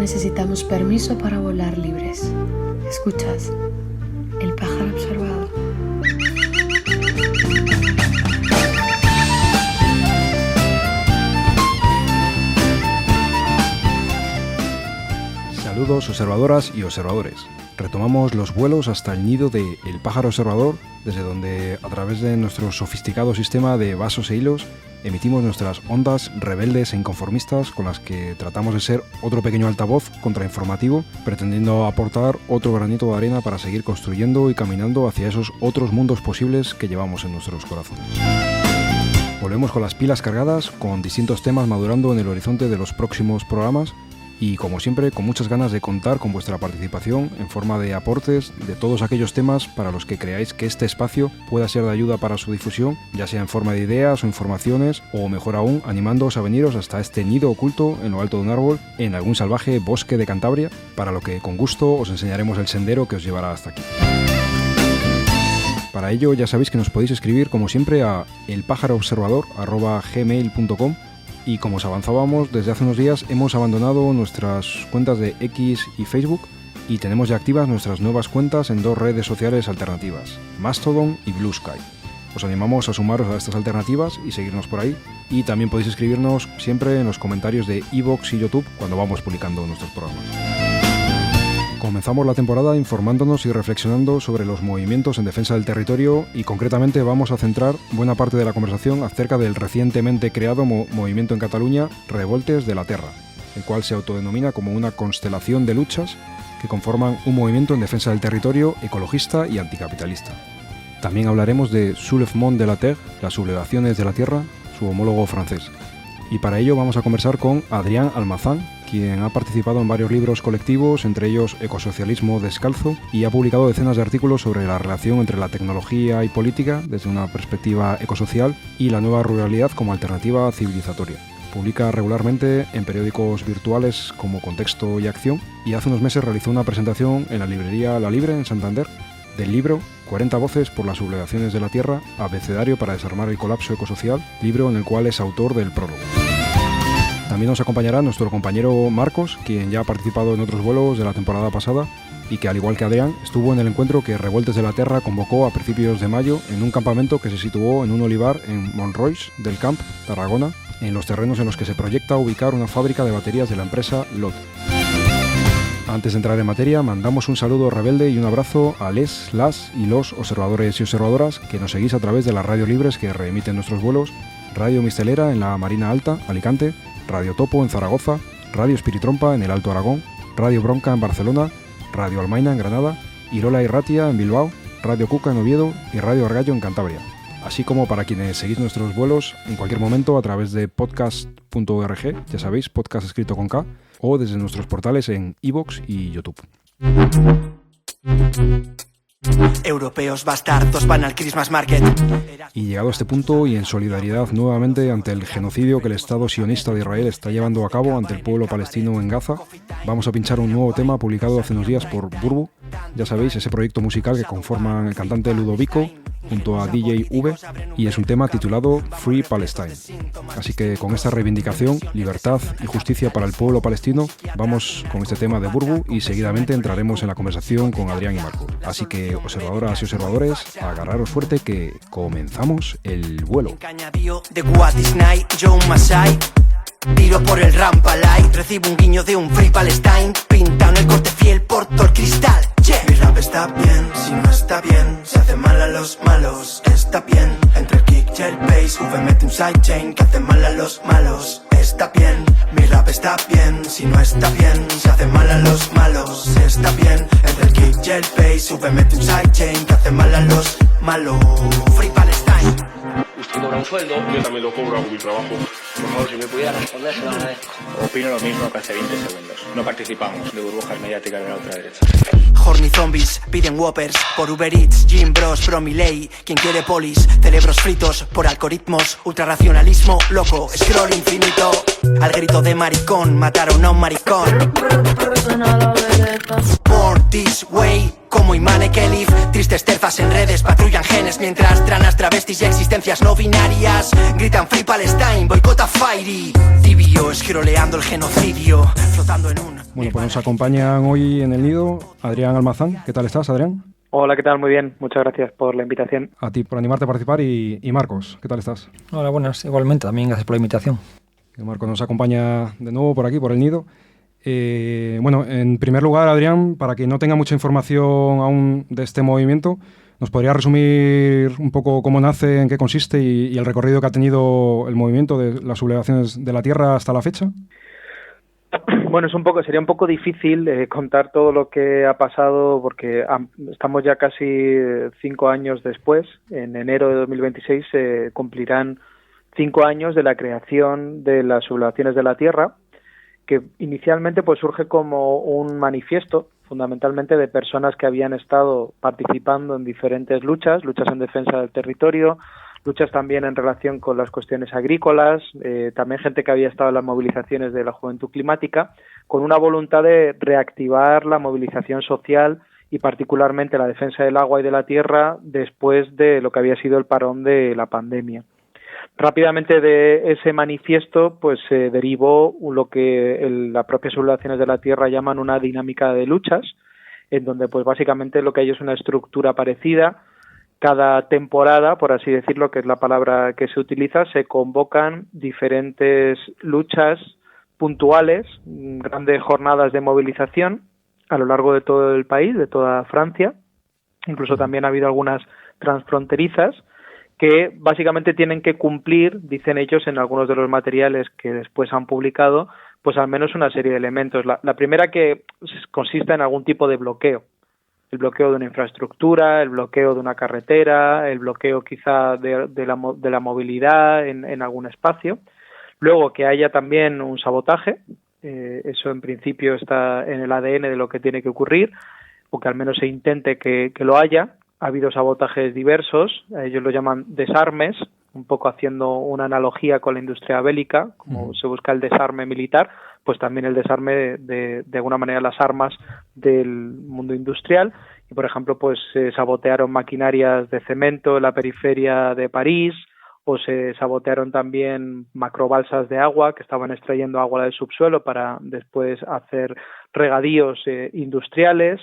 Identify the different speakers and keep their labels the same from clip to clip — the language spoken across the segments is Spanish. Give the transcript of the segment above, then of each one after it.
Speaker 1: necesitamos permiso para volar libres. ¿Escuchas? El pájaro observador.
Speaker 2: Saludos observadoras y observadores. Retomamos los vuelos hasta el nido de El Pájaro Observador, desde donde, a través de nuestro sofisticado sistema de vasos e hilos, emitimos nuestras ondas rebeldes e inconformistas con las que tratamos de ser otro pequeño altavoz contrainformativo, pretendiendo aportar otro granito de arena para seguir construyendo y caminando hacia esos otros mundos posibles que llevamos en nuestros corazones. Volvemos con las pilas cargadas, con distintos temas madurando en el horizonte de los próximos programas, y como siempre con muchas ganas de contar con vuestra participación en forma de aportes de todos aquellos temas para los que creáis que este espacio pueda ser de ayuda para su difusión, ya sea en forma de ideas o informaciones, o mejor aún, animándoos a veniros hasta este nido oculto en lo alto de un árbol en algún salvaje bosque de Cantabria, para lo que con gusto os enseñaremos el sendero que os llevará hasta aquí. Para ello ya sabéis que nos podéis escribir como siempre a elpajaroobservador@gmail.com. Y como os avanzábamos, desde hace unos días hemos abandonado nuestras cuentas de X y Facebook y tenemos ya activas nuestras nuevas cuentas en dos redes sociales alternativas, Mastodon y Blue Sky. Os animamos a sumaros a estas alternativas y seguirnos por ahí, y también podéis escribirnos siempre en los comentarios de iVoox y YouTube cuando vamos publicando nuestros programas. Comenzamos la temporada informándonos y reflexionando sobre los movimientos en defensa del territorio, y concretamente vamos a centrar buena parte de la conversación acerca del recientemente creado movimiento en Cataluña Revoltes de la Terra, el cual se autodenomina como una constelación de luchas que conforman un movimiento en defensa del territorio ecologista y anticapitalista. También hablaremos de Soulèvement de la Terre, las sublevaciones de la tierra, su homólogo francés. Y para ello vamos a conversar con Adrián Almazán, quien ha participado en varios libros colectivos, entre ellos Ecosocialismo Descalzo, y ha publicado decenas de artículos sobre la relación entre la tecnología y política desde una perspectiva ecosocial y la nueva ruralidad como alternativa civilizatoria. Publica regularmente en periódicos virtuales como Contexto y Acción, y hace unos meses realizó una presentación en la librería La Libre en Santander del libro 40 voces por las sublevaciones de la tierra, abecedario para desarmar el colapso ecosocial, libro en el cual es autor del prólogo. También nos acompañará nuestro compañero Marcos, quien ya ha participado en otros vuelos de la temporada pasada y que, al igual que Adrián, estuvo en el encuentro que Revoltes de la Terra convocó a principios de mayo en un campamento que se situó en un olivar en Montrois del Camp, Tarragona, en los terrenos en los que se proyecta ubicar una fábrica de baterías de la empresa LOT. Antes de entrar en materia, mandamos un saludo rebelde y un abrazo a las y los observadores y observadoras que nos seguís a través de las radios libres que reemiten nuestros vuelos: Radio Mistelera en la Marina Alta, Alicante; Radio Topo en Zaragoza; Radio Espiritrompa en el Alto Aragón; Radio Bronca en Barcelona; Radio Almaina en Granada; Irola y Ratia en Bilbao; Radio Cuca en Oviedo y Radio Argallo en Cantabria. Así como para quienes seguís nuestros vuelos en cualquier momento a través de podcast.org, ya sabéis, podcast escrito con K, o desde nuestros portales en iVoox y YouTube.
Speaker 3: Europeos bastardos van al Christmas Market.
Speaker 2: Y llegado a este punto, y en solidaridad nuevamente ante el genocidio que el Estado sionista de Israel está llevando a cabo ante el pueblo palestino en Gaza, vamos a pinchar un nuevo tema publicado hace unos días por Burbu. Ya sabéis, ese proyecto musical que conforman el cantante Ludovico junto a DJ V, y es un tema titulado Free Palestine. Así que con esta reivindicación, libertad y justicia para el pueblo palestino, vamos con este tema de Burbu y seguidamente entraremos en la conversación con Adrián y Marco. Así que, observadoras y observadores, agarraros fuerte que comenzamos el vuelo.
Speaker 3: Tiro por el Rampalay, recibo un guiño de un Free Palestine, pintado en el corte fiel por todo el cristal. Yeah. Mi rap está bien, si no está bien, se hace mal a los malos, está bien. Entre el kick y el bass, V mete un sidechain que hace mal a los malos, está bien. Mi rap está bien, si no está bien, se hace mal a los malos, está bien. Entre el kick y el bass, V mete un sidechain que hace mal a los malos. Free Palestine.
Speaker 4: Usted cobra un sueldo, yo también lo cobro, hago mi trabajo.
Speaker 5: Por favor, si me pudiera responder, se lo agradezco.
Speaker 6: Opino lo mismo que hace 20 segundos. No participamos de burbujas mediáticas de la ultraderecha.
Speaker 3: Horny zombies piden Whoppers por Uber Eats, Jim Bros, Promiley. Quien quiere polis, cerebros fritos por algoritmos, ultrarracionalismo loco, scroll infinito. Al grito de maricón, mataron a un maricón. Born this way, como imán Kelly. Tristes terzas en redes patrullan genes mientras tranas travestis y existencias no binarias gritan Free Palestine, boicota Fairy. Tibio, escroleando el genocidio, flotando en un...
Speaker 2: Bueno, pues nos acompañan hoy en el nido Adrián Almazán. ¿Qué tal estás, Adrián?
Speaker 7: Hola, ¿qué tal? Muy bien. Muchas gracias por la invitación.
Speaker 2: A ti por animarte a participar y Marcos, ¿qué tal estás?
Speaker 8: Hola, buenas. Igualmente, también gracias por la invitación.
Speaker 2: Marcos nos acompaña de nuevo por aquí, por el nido. Bueno, en primer lugar, Adrián, para quien no tenga mucha información aún de este movimiento, ¿nos podría resumir un poco cómo nace, en qué consiste y el recorrido que ha tenido el movimiento de las sublevaciones de la tierra hasta la fecha?
Speaker 7: Bueno, sería un poco difícil contar todo lo que ha pasado porque estamos ya casi 5 años después. En enero de 2026 se cumplirán 5 años de la creación de las sublevaciones de la tierra, que inicialmente pues surge como un manifiesto fundamentalmente de personas que habían estado participando en diferentes luchas en defensa del territorio, luchas también en relación con las cuestiones agrícolas, también gente que había estado en las movilizaciones de la juventud climática, con una voluntad de reactivar la movilización social y particularmente la defensa del agua y de la tierra después de lo que había sido el parón de la pandemia. Rápidamente de ese manifiesto pues se derivó lo que las propias sublevaciones de la tierra llaman una dinámica de luchas, en donde pues básicamente lo que hay es una estructura parecida. Cada temporada, por así decirlo, que es la palabra que se utiliza, se convocan diferentes luchas puntuales, grandes jornadas de movilización a lo largo de todo el país, de toda Francia. Incluso también ha habido algunas transfronterizas que básicamente tienen que cumplir, dicen ellos en algunos de los materiales que después han publicado, pues al menos una serie de elementos. La primera que consiste en algún tipo de bloqueo. El bloqueo de una infraestructura, el bloqueo de una carretera, el bloqueo quizá de la movilidad en algún espacio. Luego que haya también un sabotaje, eso en principio está en el ADN de lo que tiene que ocurrir, o que al menos se intente que lo haya. Ha habido sabotajes diversos, ellos lo llaman desarmes, un poco haciendo una analogía con la industria bélica, como se busca el desarme militar, pues también el desarme de alguna manera las armas del mundo industrial. Y por ejemplo, pues se sabotearon maquinarias de cemento en la periferia de París, o se sabotearon también macrobalsas de agua que estaban extrayendo agua del subsuelo para después hacer regadíos industriales,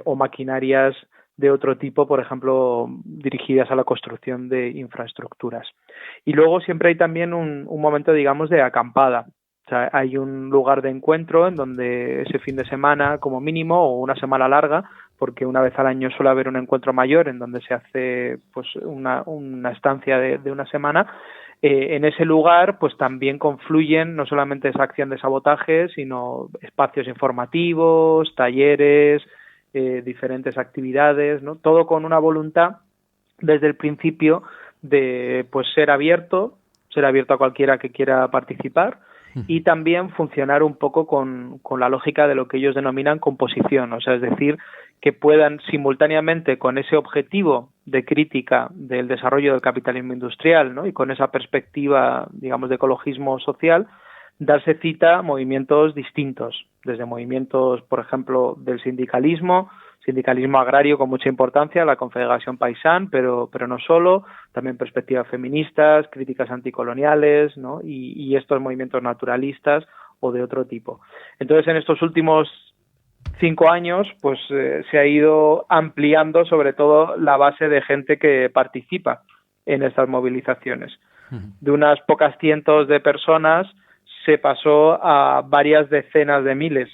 Speaker 7: o maquinarias de otro tipo, por ejemplo, dirigidas a la construcción de infraestructuras. Y luego siempre hay también un momento, digamos, de acampada. O sea, hay un lugar de encuentro en donde ese fin de semana, como mínimo, o una semana larga, porque una vez al año suele haber un encuentro mayor en donde se hace pues una estancia de una semana. En ese lugar pues también confluyen no solamente esa acción de sabotaje, sino espacios informativos, talleres, diferentes actividades, ¿no? Todo con una voluntad desde el principio de pues ser abierto a cualquiera que quiera participar y también funcionar un poco con la lógica de lo que ellos denominan composición, o sea, es decir, que puedan simultáneamente con ese objetivo de crítica del desarrollo del capitalismo industrial, ¿no? Y con esa perspectiva, digamos, de ecologismo social, darse cita a movimientos distintos, desde movimientos, por ejemplo, del sindicalismo agrario con mucha importancia, la Confederación Paisán, pero no solo, también perspectivas feministas, críticas anticoloniales, ¿no? Y estos movimientos naturalistas o de otro tipo. Entonces, en estos últimos 5 años, pues se ha ido ampliando sobre todo la base de gente que participa en estas movilizaciones. De unas pocas cientos de personas se pasó a varias decenas de miles.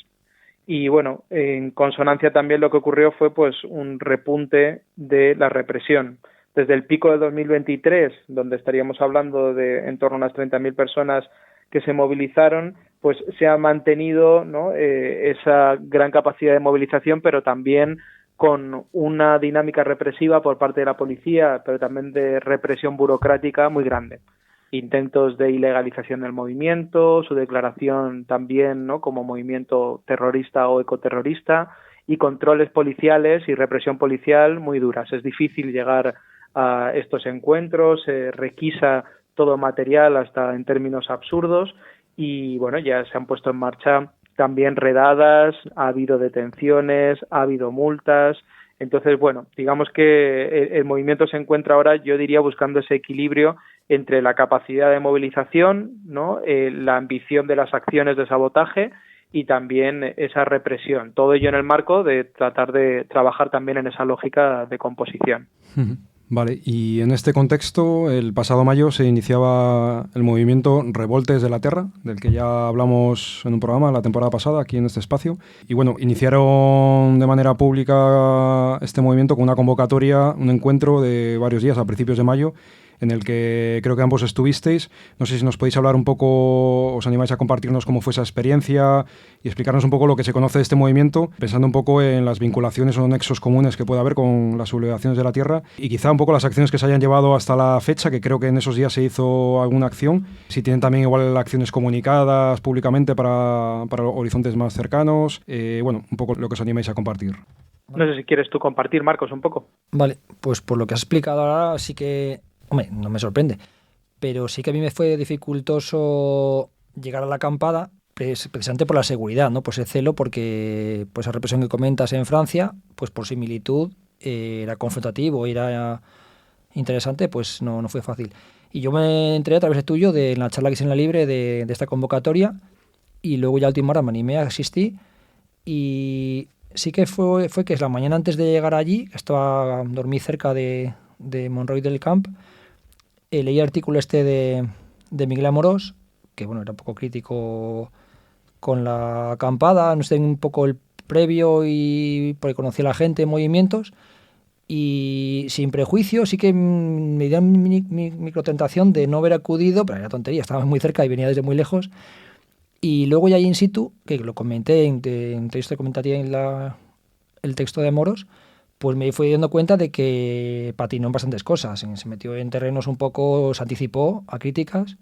Speaker 7: Y bueno, en consonancia también lo que ocurrió fue pues un repunte de la represión. Desde el pico de 2023, donde estaríamos hablando de en torno a unas 30.000 personas que se movilizaron, pues se ha mantenido, ¿no? Esa gran capacidad de movilización, pero también con una dinámica represiva por parte de la policía, pero también de represión burocrática muy grande. Intentos de ilegalización del movimiento, su declaración también, ¿no? Como movimiento terrorista o ecoterrorista, y controles policiales y represión policial muy duras. Es difícil llegar a estos encuentros, se requisa todo material hasta en términos absurdos y bueno, ya se han puesto en marcha también redadas, ha habido detenciones, ha habido multas, Entonces, bueno, digamos que el movimiento se encuentra ahora, yo diría, buscando ese equilibrio entre la capacidad de movilización, ¿no? La ambición de las acciones de sabotaje y también esa represión. Todo ello en el marco de tratar de trabajar también en esa lógica de composición.
Speaker 2: Vale, y en este contexto, el pasado mayo se iniciaba el movimiento Revoltes de la Terra, del que ya hablamos en un programa la temporada pasada, aquí en este espacio. Y bueno, iniciaron de manera pública este movimiento con una convocatoria, un encuentro de varios días a principios de mayo, en el que creo que ambos estuvisteis. No sé si nos podéis hablar un poco, os animáis a compartirnos cómo fue esa experiencia y explicarnos un poco lo que se conoce de este movimiento, pensando un poco en las vinculaciones o nexos comunes que puede haber con las sublevaciones de la tierra y quizá un poco las acciones que se hayan llevado hasta la fecha, que creo que en esos días se hizo alguna acción. Si tienen también igual acciones comunicadas públicamente para horizontes más cercanos. Bueno, un poco lo que os animáis a compartir.
Speaker 7: No sé si quieres tú compartir, Marcos, un poco.
Speaker 8: Vale, pues por lo que has explicado ahora sí que... Hombre, no me sorprende, pero sí que a mí me fue dificultoso llegar a la acampada precisamente por la seguridad, ¿no? Pues el celo, porque pues la represión que comentas en Francia, pues por similitud era confrontativo, era interesante, pues no fue fácil. Y yo me enteré a través de tuyo de la charla que hice en la Libre de esta convocatoria y luego ya a última hora me animé, asistí y sí que fue que es la mañana antes de llegar allí, dormí cerca de Monroy del Camp. Leí el artículo de Miguel Amorós, que bueno, era un poco crítico con la acampada, no sé, un poco el previo y porque conocía a la gente, movimientos, y sin prejuicio sí que me dio mi microtentación de no haber acudido, pero era tontería, estaba muy cerca y venía desde muy lejos, y luego ya in situ, que lo comenté en texto comentaría en el texto de Amorós, pues me fui dando cuenta de que patinó en bastantes cosas. Se metió en terrenos un poco, se anticipó a críticas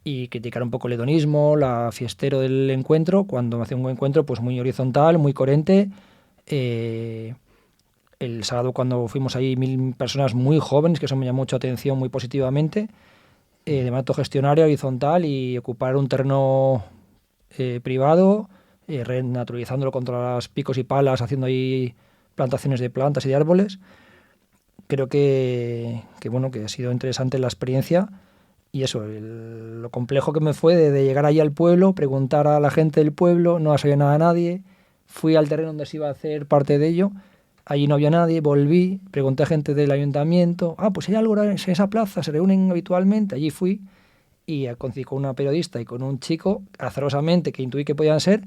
Speaker 8: y criticar un poco el hedonismo, la fiestero del encuentro, cuando me hacía un encuentro pues muy horizontal, muy coherente. El sábado cuando fuimos ahí 1.000 personas muy jóvenes, que eso me llamó mucha atención muy positivamente, de manera autogestionaria, horizontal y ocupar un terreno privado, renaturalizándolo contra los picos y palas, haciendo ahí plantaciones de plantas y de árboles. Creo que bueno, que ha sido interesante la experiencia y eso, lo complejo que me fue de llegar allí al pueblo, preguntar a la gente del pueblo, no sabía nada a nadie, fui al terreno donde se iba a hacer parte de ello, allí no había nadie, volví, pregunté a gente del ayuntamiento, pues hay algo en esa plaza, se reúnen habitualmente, allí fui y coincidí con una periodista y con un chico, azarosamente, que intuí que podían ser,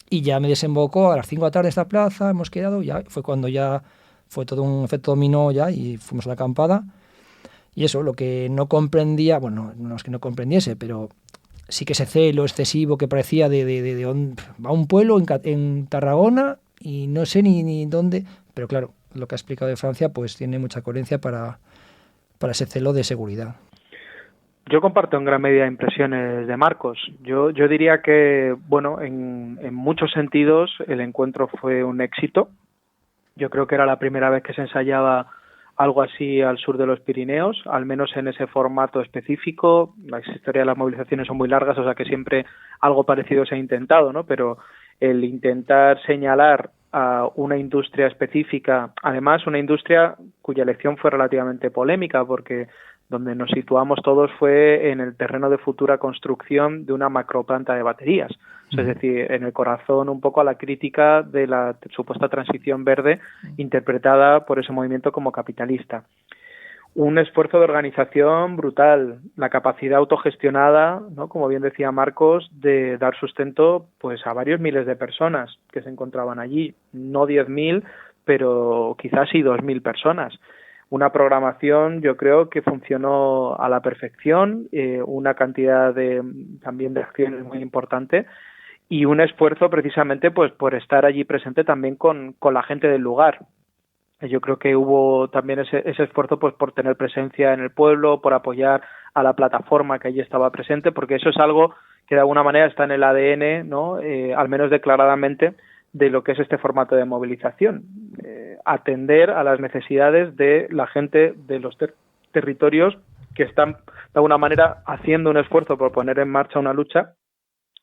Speaker 8: y ya me desembocó a las 5 de la tarde esta plaza, hemos quedado, ya fue cuando ya fue todo un efecto dominó ya y fuimos a la acampada. Y eso, lo que no comprendía, bueno, no es que no comprendiese, pero sí que ese celo excesivo que parecía de va a un pueblo en Tarragona y no sé ni dónde, pero claro, lo que ha explicado de Francia pues tiene mucha coherencia para ese celo de seguridad.
Speaker 7: Yo comparto en gran medida impresiones de Marcos. Yo diría que, bueno, en muchos sentidos el encuentro fue un éxito. Yo creo que era la primera vez que se ensayaba algo así al sur de los Pirineos, al menos en ese formato específico. La historia de las movilizaciones son muy largas, o sea que siempre algo parecido se ha intentado, ¿no? Pero el intentar señalar a una industria específica, además una industria cuya elección fue relativamente polémica, porque donde nos situamos todos fue en el terreno de futura construcción de una macroplanta de baterías. O sea, es decir, en el corazón un poco a la crítica de la supuesta transición verde interpretada por ese movimiento como capitalista. Un esfuerzo de organización brutal, la capacidad autogestionada, ¿no? Como bien decía Marcos, de dar sustento pues a varios miles de personas que se encontraban allí, no 10.000, pero quizás sí 2.000 personas. Una programación, yo creo, que funcionó a la perfección, una cantidad también de acciones muy importante y un esfuerzo precisamente pues por estar allí presente también con la gente del lugar. Yo creo que hubo también ese esfuerzo pues por tener presencia en el pueblo, por apoyar a la plataforma que allí estaba presente, porque eso es algo que de alguna manera está en el ADN, ¿no? Al menos declaradamente, de lo que es este formato de movilización. Atender a las necesidades de la gente de los territorios que están de alguna manera haciendo un esfuerzo por poner en marcha una lucha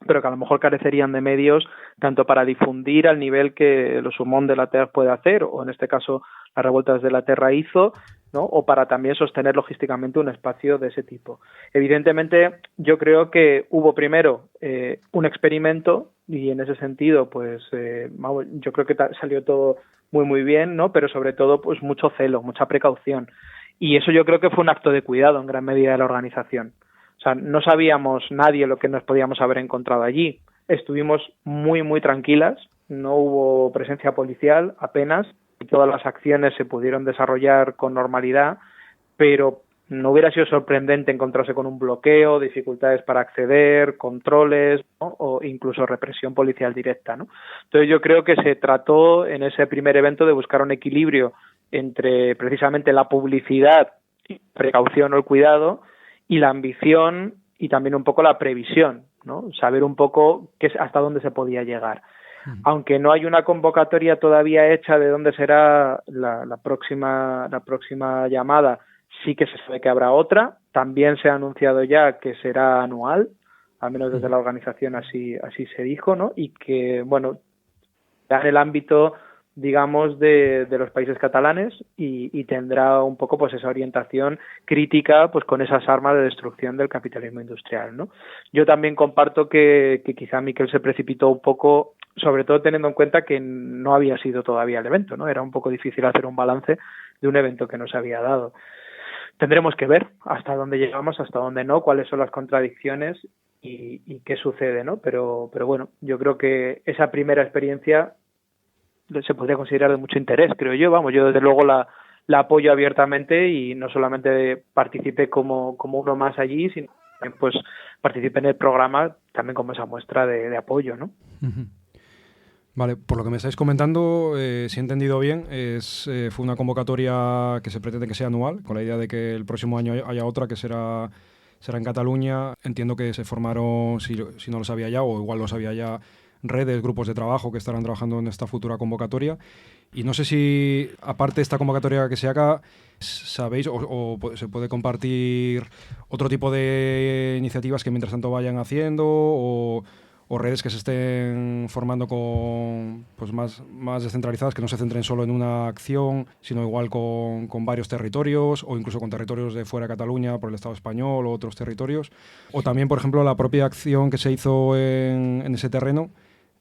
Speaker 7: pero que a lo mejor carecerían de medios tanto para difundir al nivel que los Sumón de la Terra puede hacer, o en este caso las Revueltas de la Terra hizo, ¿no? O para también sostener logísticamente un espacio de ese tipo. Evidentemente, yo creo que hubo primero un experimento y en ese sentido, pues yo creo que salió todo muy muy bien, ¿no? Pero sobre todo, pues mucho celo, mucha precaución. Y eso yo creo que fue un acto de cuidado en gran medida de la organización. O sea, no sabíamos nadie lo que nos podíamos haber encontrado allí. Estuvimos muy, muy tranquilas, no hubo presencia policial apenas, y todas las acciones se pudieron desarrollar con normalidad, pero no hubiera sido sorprendente encontrarse con un bloqueo, dificultades para acceder, controles, ¿no? O incluso represión policial directa, ¿no? Entonces yo creo que se trató en ese primer evento de buscar un equilibrio entre precisamente la publicidad, precaución o el cuidado, y la ambición y también un poco la previsión, ¿no? Saber un poco hasta dónde se podía llegar. Aunque no hay una convocatoria todavía hecha de dónde será la próxima llamada, sí que se sabe que habrá otra. También se ha anunciado ya que será anual, al menos desde la organización así se dijo, ¿no? Y que, bueno, está en el ámbito, digamos, de los países catalanes y tendrá un poco pues esa orientación crítica pues con esas armas de destrucción del capitalismo industrial, ¿no? Yo también comparto que quizá Miquel se precipitó un poco, sobre todo teniendo en cuenta que no había sido todavía el evento, ¿no? Era un poco difícil hacer un balance de un evento que no se había dado. Tendremos que ver hasta dónde llegamos, hasta dónde no, cuáles son las contradicciones y qué sucede, ¿no? Pero bueno, yo creo que esa primera experiencia se podría considerar de mucho interés, creo yo. Vamos, yo desde luego la apoyo abiertamente y no solamente participé como uno más allí, sino también pues participé en el programa también como esa muestra de apoyo, ¿no?
Speaker 2: Uh-huh. Vale, por lo que me estáis comentando, si he entendido bien, fue una convocatoria que se pretende que sea anual, con la idea de que el próximo año haya otra que será en Cataluña. Entiendo que se formaron, si no lo sabía ya, o igual lo sabía ya, redes, grupos de trabajo que estarán trabajando en esta futura convocatoria. Y no sé si, aparte de esta convocatoria que se haga, sabéis o se puede compartir otro tipo de iniciativas que mientras tanto vayan haciendo o redes que se estén formando con pues más descentralizadas, que no se centren solo en una acción, sino igual con varios territorios o incluso con territorios de fuera de Cataluña, por el Estado español o otros territorios. O también, por ejemplo, la propia acción que se hizo en ese terreno.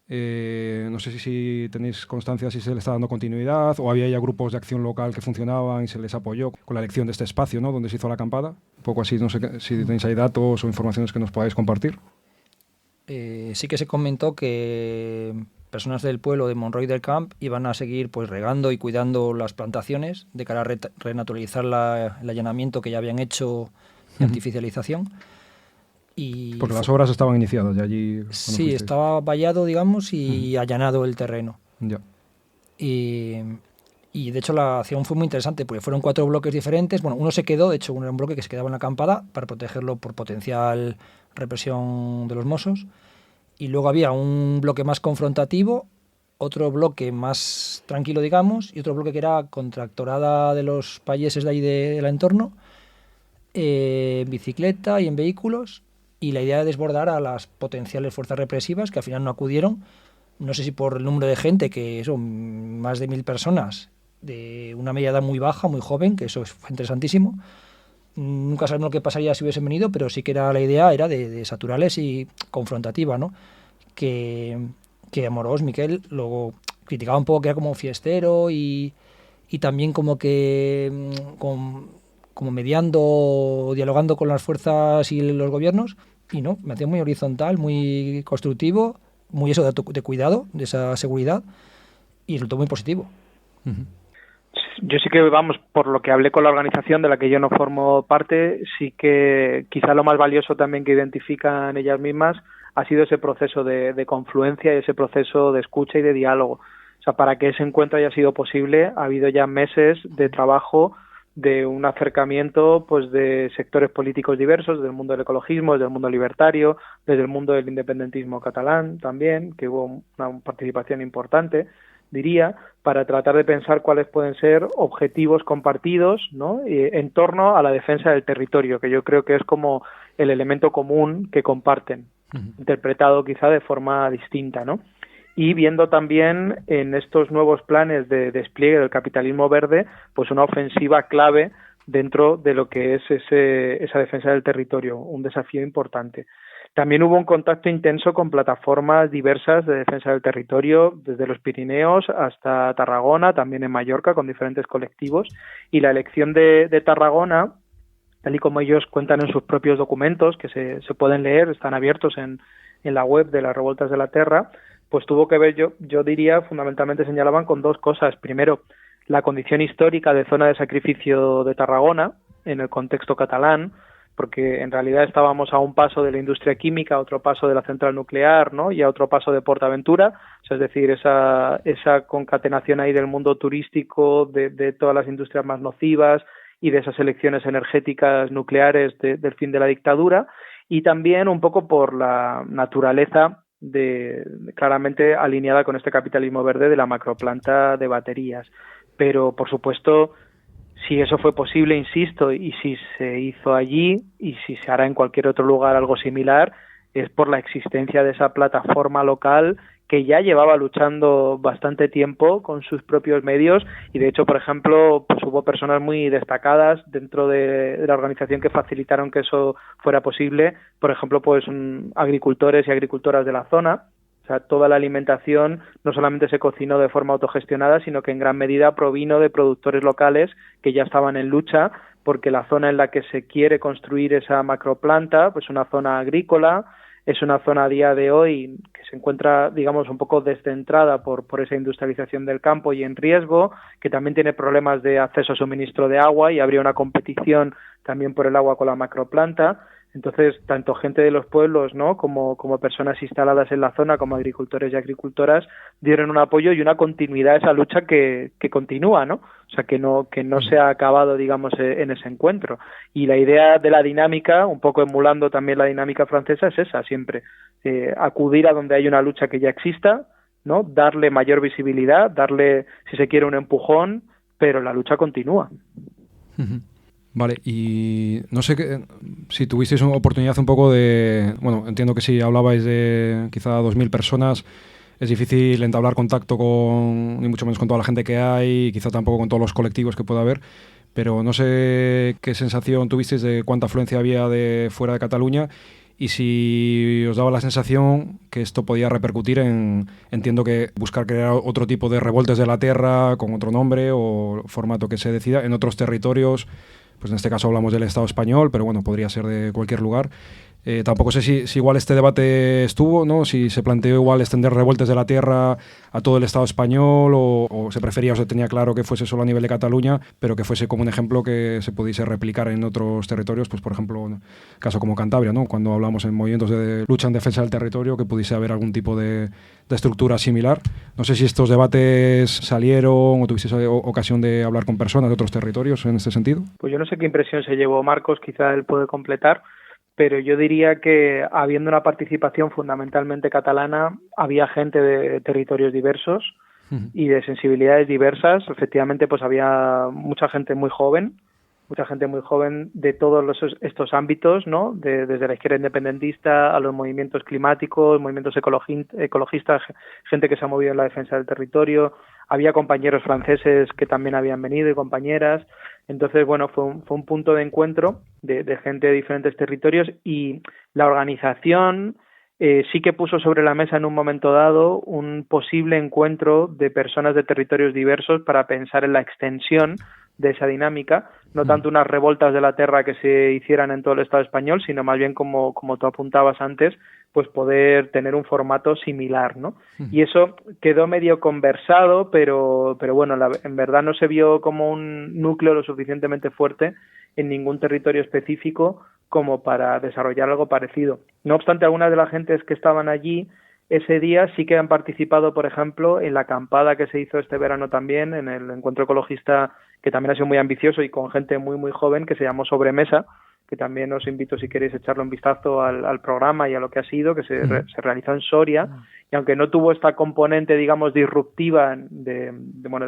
Speaker 2: No sé si tenéis constancia si se le está dando continuidad o había ya grupos de acción local que funcionaban y se les apoyó con la elección de este espacio, ¿no?, donde se hizo la acampada. Un poco así, no sé si tenéis ahí datos o informaciones que nos podáis compartir.
Speaker 8: Sí que se comentó que personas del pueblo de Monroy del Camp iban a seguir pues regando y cuidando las plantaciones de cara a renaturalizar el allanamiento que ya habían hecho de artificialización.
Speaker 2: Porque las obras estaban iniciadas ya allí.
Speaker 8: Sí, estaba vallado, digamos, y allanado el terreno.
Speaker 2: Ya.
Speaker 8: Y de hecho la acción fue muy interesante porque fueron 4 bloques diferentes. Bueno, uno se quedó, de hecho uno era un bloque que se quedaba en la acampada para protegerlo por potencial represión de los Mossos. Y luego había un bloque más confrontativo, otro bloque más tranquilo, digamos, y otro bloque que era contractorada de los payeses de ahí del entorno, en bicicleta y en vehículos. Y la idea de desbordar a las potenciales fuerzas represivas que al final no acudieron. No sé si por el número de gente, que son más de 1000 personas, de una media edad muy baja, muy joven, que eso fue interesantísimo. Nunca sabemos lo que pasaría si hubiesen venido, pero sí que la idea era de saturarles y confrontativa, ¿no? Que Amorós, Miquel, luego criticaba un poco que era como fiestero y también como que como mediando, dialogando con las fuerzas y los gobiernos, y no, me hacía muy horizontal, muy constructivo, muy eso de cuidado, de esa seguridad, y resultó muy positivo.
Speaker 2: Uh-huh.
Speaker 7: Yo sí que, vamos, por lo que hablé con la organización de la que yo no formo parte, sí que quizá lo más valioso también que identifican ellas mismas ha sido ese proceso de confluencia y ese proceso de escucha y de diálogo. O sea, para que ese encuentro haya sido posible, ha habido ya meses de trabajo, de un acercamiento pues de sectores políticos diversos, del mundo del ecologismo, del mundo libertario, desde el mundo del independentismo catalán también, que hubo una participación importante, diría, para tratar de pensar cuáles pueden ser objetivos compartidos, ¿no?, en torno a la defensa del territorio, que yo creo que es como el elemento común que comparten, interpretado quizá de forma distinta, ¿no? Y viendo también en estos nuevos planes de despliegue del capitalismo verde, pues una ofensiva clave dentro de lo que es esa defensa del territorio, un desafío importante. También hubo un contacto intenso con plataformas diversas de defensa del territorio, desde los Pirineos hasta Tarragona, también en Mallorca, con diferentes colectivos, y la elección de Tarragona, tal y como ellos cuentan en sus propios documentos, que se pueden leer, están abiertos en la web de las Revoltas de la Terra, pues tuvo que ver, yo diría, fundamentalmente señalaban con dos cosas. Primero, la condición histórica de zona de sacrificio de Tarragona, en el contexto catalán, porque en realidad estábamos a un paso de la industria química, a otro paso de la central nuclear, ¿no? Y a otro paso de PortAventura, o sea, es decir, esa concatenación ahí del mundo turístico, de todas las industrias más nocivas y de esas elecciones energéticas nucleares del fin de la dictadura, y también un poco por la naturaleza claramente alineada con este capitalismo verde de la macroplanta de baterías. Pero, por supuesto, si eso fue posible, insisto, y si se hizo allí y si se hará en cualquier otro lugar algo similar, es por la existencia de esa plataforma local que ya llevaba luchando bastante tiempo con sus propios medios, y de hecho, por ejemplo, pues hubo personas muy destacadas dentro de la organización que facilitaron que eso fuera posible, por ejemplo, pues agricultores y agricultoras de la zona. O sea, toda la alimentación no solamente se cocinó de forma autogestionada, sino que en gran medida provino de productores locales que ya estaban en lucha, porque la zona en la que se quiere construir esa macroplanta, pues una zona agrícola, es una zona a día de hoy que se encuentra, digamos, un poco descentrada por esa industrialización del campo y en riesgo, que también tiene problemas de acceso a suministro de agua y habría una competición también por el agua con la macroplanta. Entonces, tanto gente de los pueblos, ¿no?, como personas instaladas en la zona, como agricultores y agricultoras, dieron un apoyo y una continuidad a esa lucha que continúa, ¿no? O sea, que no se ha acabado, digamos, en ese encuentro. Y la idea de la dinámica, un poco emulando también la dinámica francesa, es esa siempre. Acudir a donde hay una lucha que ya exista, ¿no?, darle mayor visibilidad, darle, si se quiere, un empujón, pero la lucha continúa.
Speaker 2: Vale, y no sé si tuvisteis una oportunidad un poco de... Bueno, entiendo que si hablabais de quizá 2.000 personas, es difícil entablar contacto ni mucho menos con toda la gente que hay, y quizá tampoco con todos los colectivos que pueda haber, pero no sé qué sensación tuvisteis de cuánta afluencia había de fuera de Cataluña y si os daba la sensación que esto podía repercutir entiendo que buscar crear otro tipo de revoltes de la tierra con otro nombre o formato que se decida en otros territorios. Pues en este caso hablamos del Estado español, pero bueno, podría ser de cualquier lugar. Tampoco sé si igual este debate estuvo, ¿no? Si se planteó igual extender revueltas de la tierra a todo el Estado español o se prefería o se tenía claro que fuese solo a nivel de Cataluña, pero que fuese como un ejemplo que se pudiese replicar en otros territorios, pues por ejemplo, caso como Cantabria, ¿no? Cuando hablamos en movimientos de lucha en defensa del territorio, que pudiese haber algún tipo de estructura similar. No sé si estos debates salieron o tuvisteis ocasión de hablar con personas de otros territorios en este sentido.
Speaker 7: Pues yo no sé qué impresión se llevó Marcos, quizá él puede completar, pero yo diría que habiendo una participación fundamentalmente catalana, había gente de territorios diversos y de sensibilidades diversas. Efectivamente, pues había mucha gente muy joven de todos estos ámbitos, ¿no? Desde la izquierda independentista a los movimientos climáticos, movimientos ecologistas, gente que se ha movido en la defensa del territorio. Había compañeros franceses que también habían venido y compañeras. Entonces, bueno, fue un punto de encuentro de gente de diferentes territorios, y la organización sí que puso sobre la mesa en un momento dado un posible encuentro de personas de territorios diversos para pensar en la extensión de esa dinámica, no tanto unas revoltas de la tierra que se hicieran en todo el Estado español, sino más bien, como tú apuntabas antes, pues poder tener un formato similar, ¿no? Y eso quedó medio conversado, pero bueno, en verdad no se vio como un núcleo lo suficientemente fuerte en ningún territorio específico como para desarrollar algo parecido. No obstante, algunas de las gentes que estaban allí ese día sí que han participado, por ejemplo, en la acampada que se hizo este verano también, en el encuentro ecologista, que también ha sido muy ambicioso y con gente muy, muy joven, que se llamó Sobremesa, que también os invito, si queréis, echarle un vistazo al programa y a lo que ha sido, que se realizó en Soria, y aunque no tuvo esta componente, digamos, disruptiva de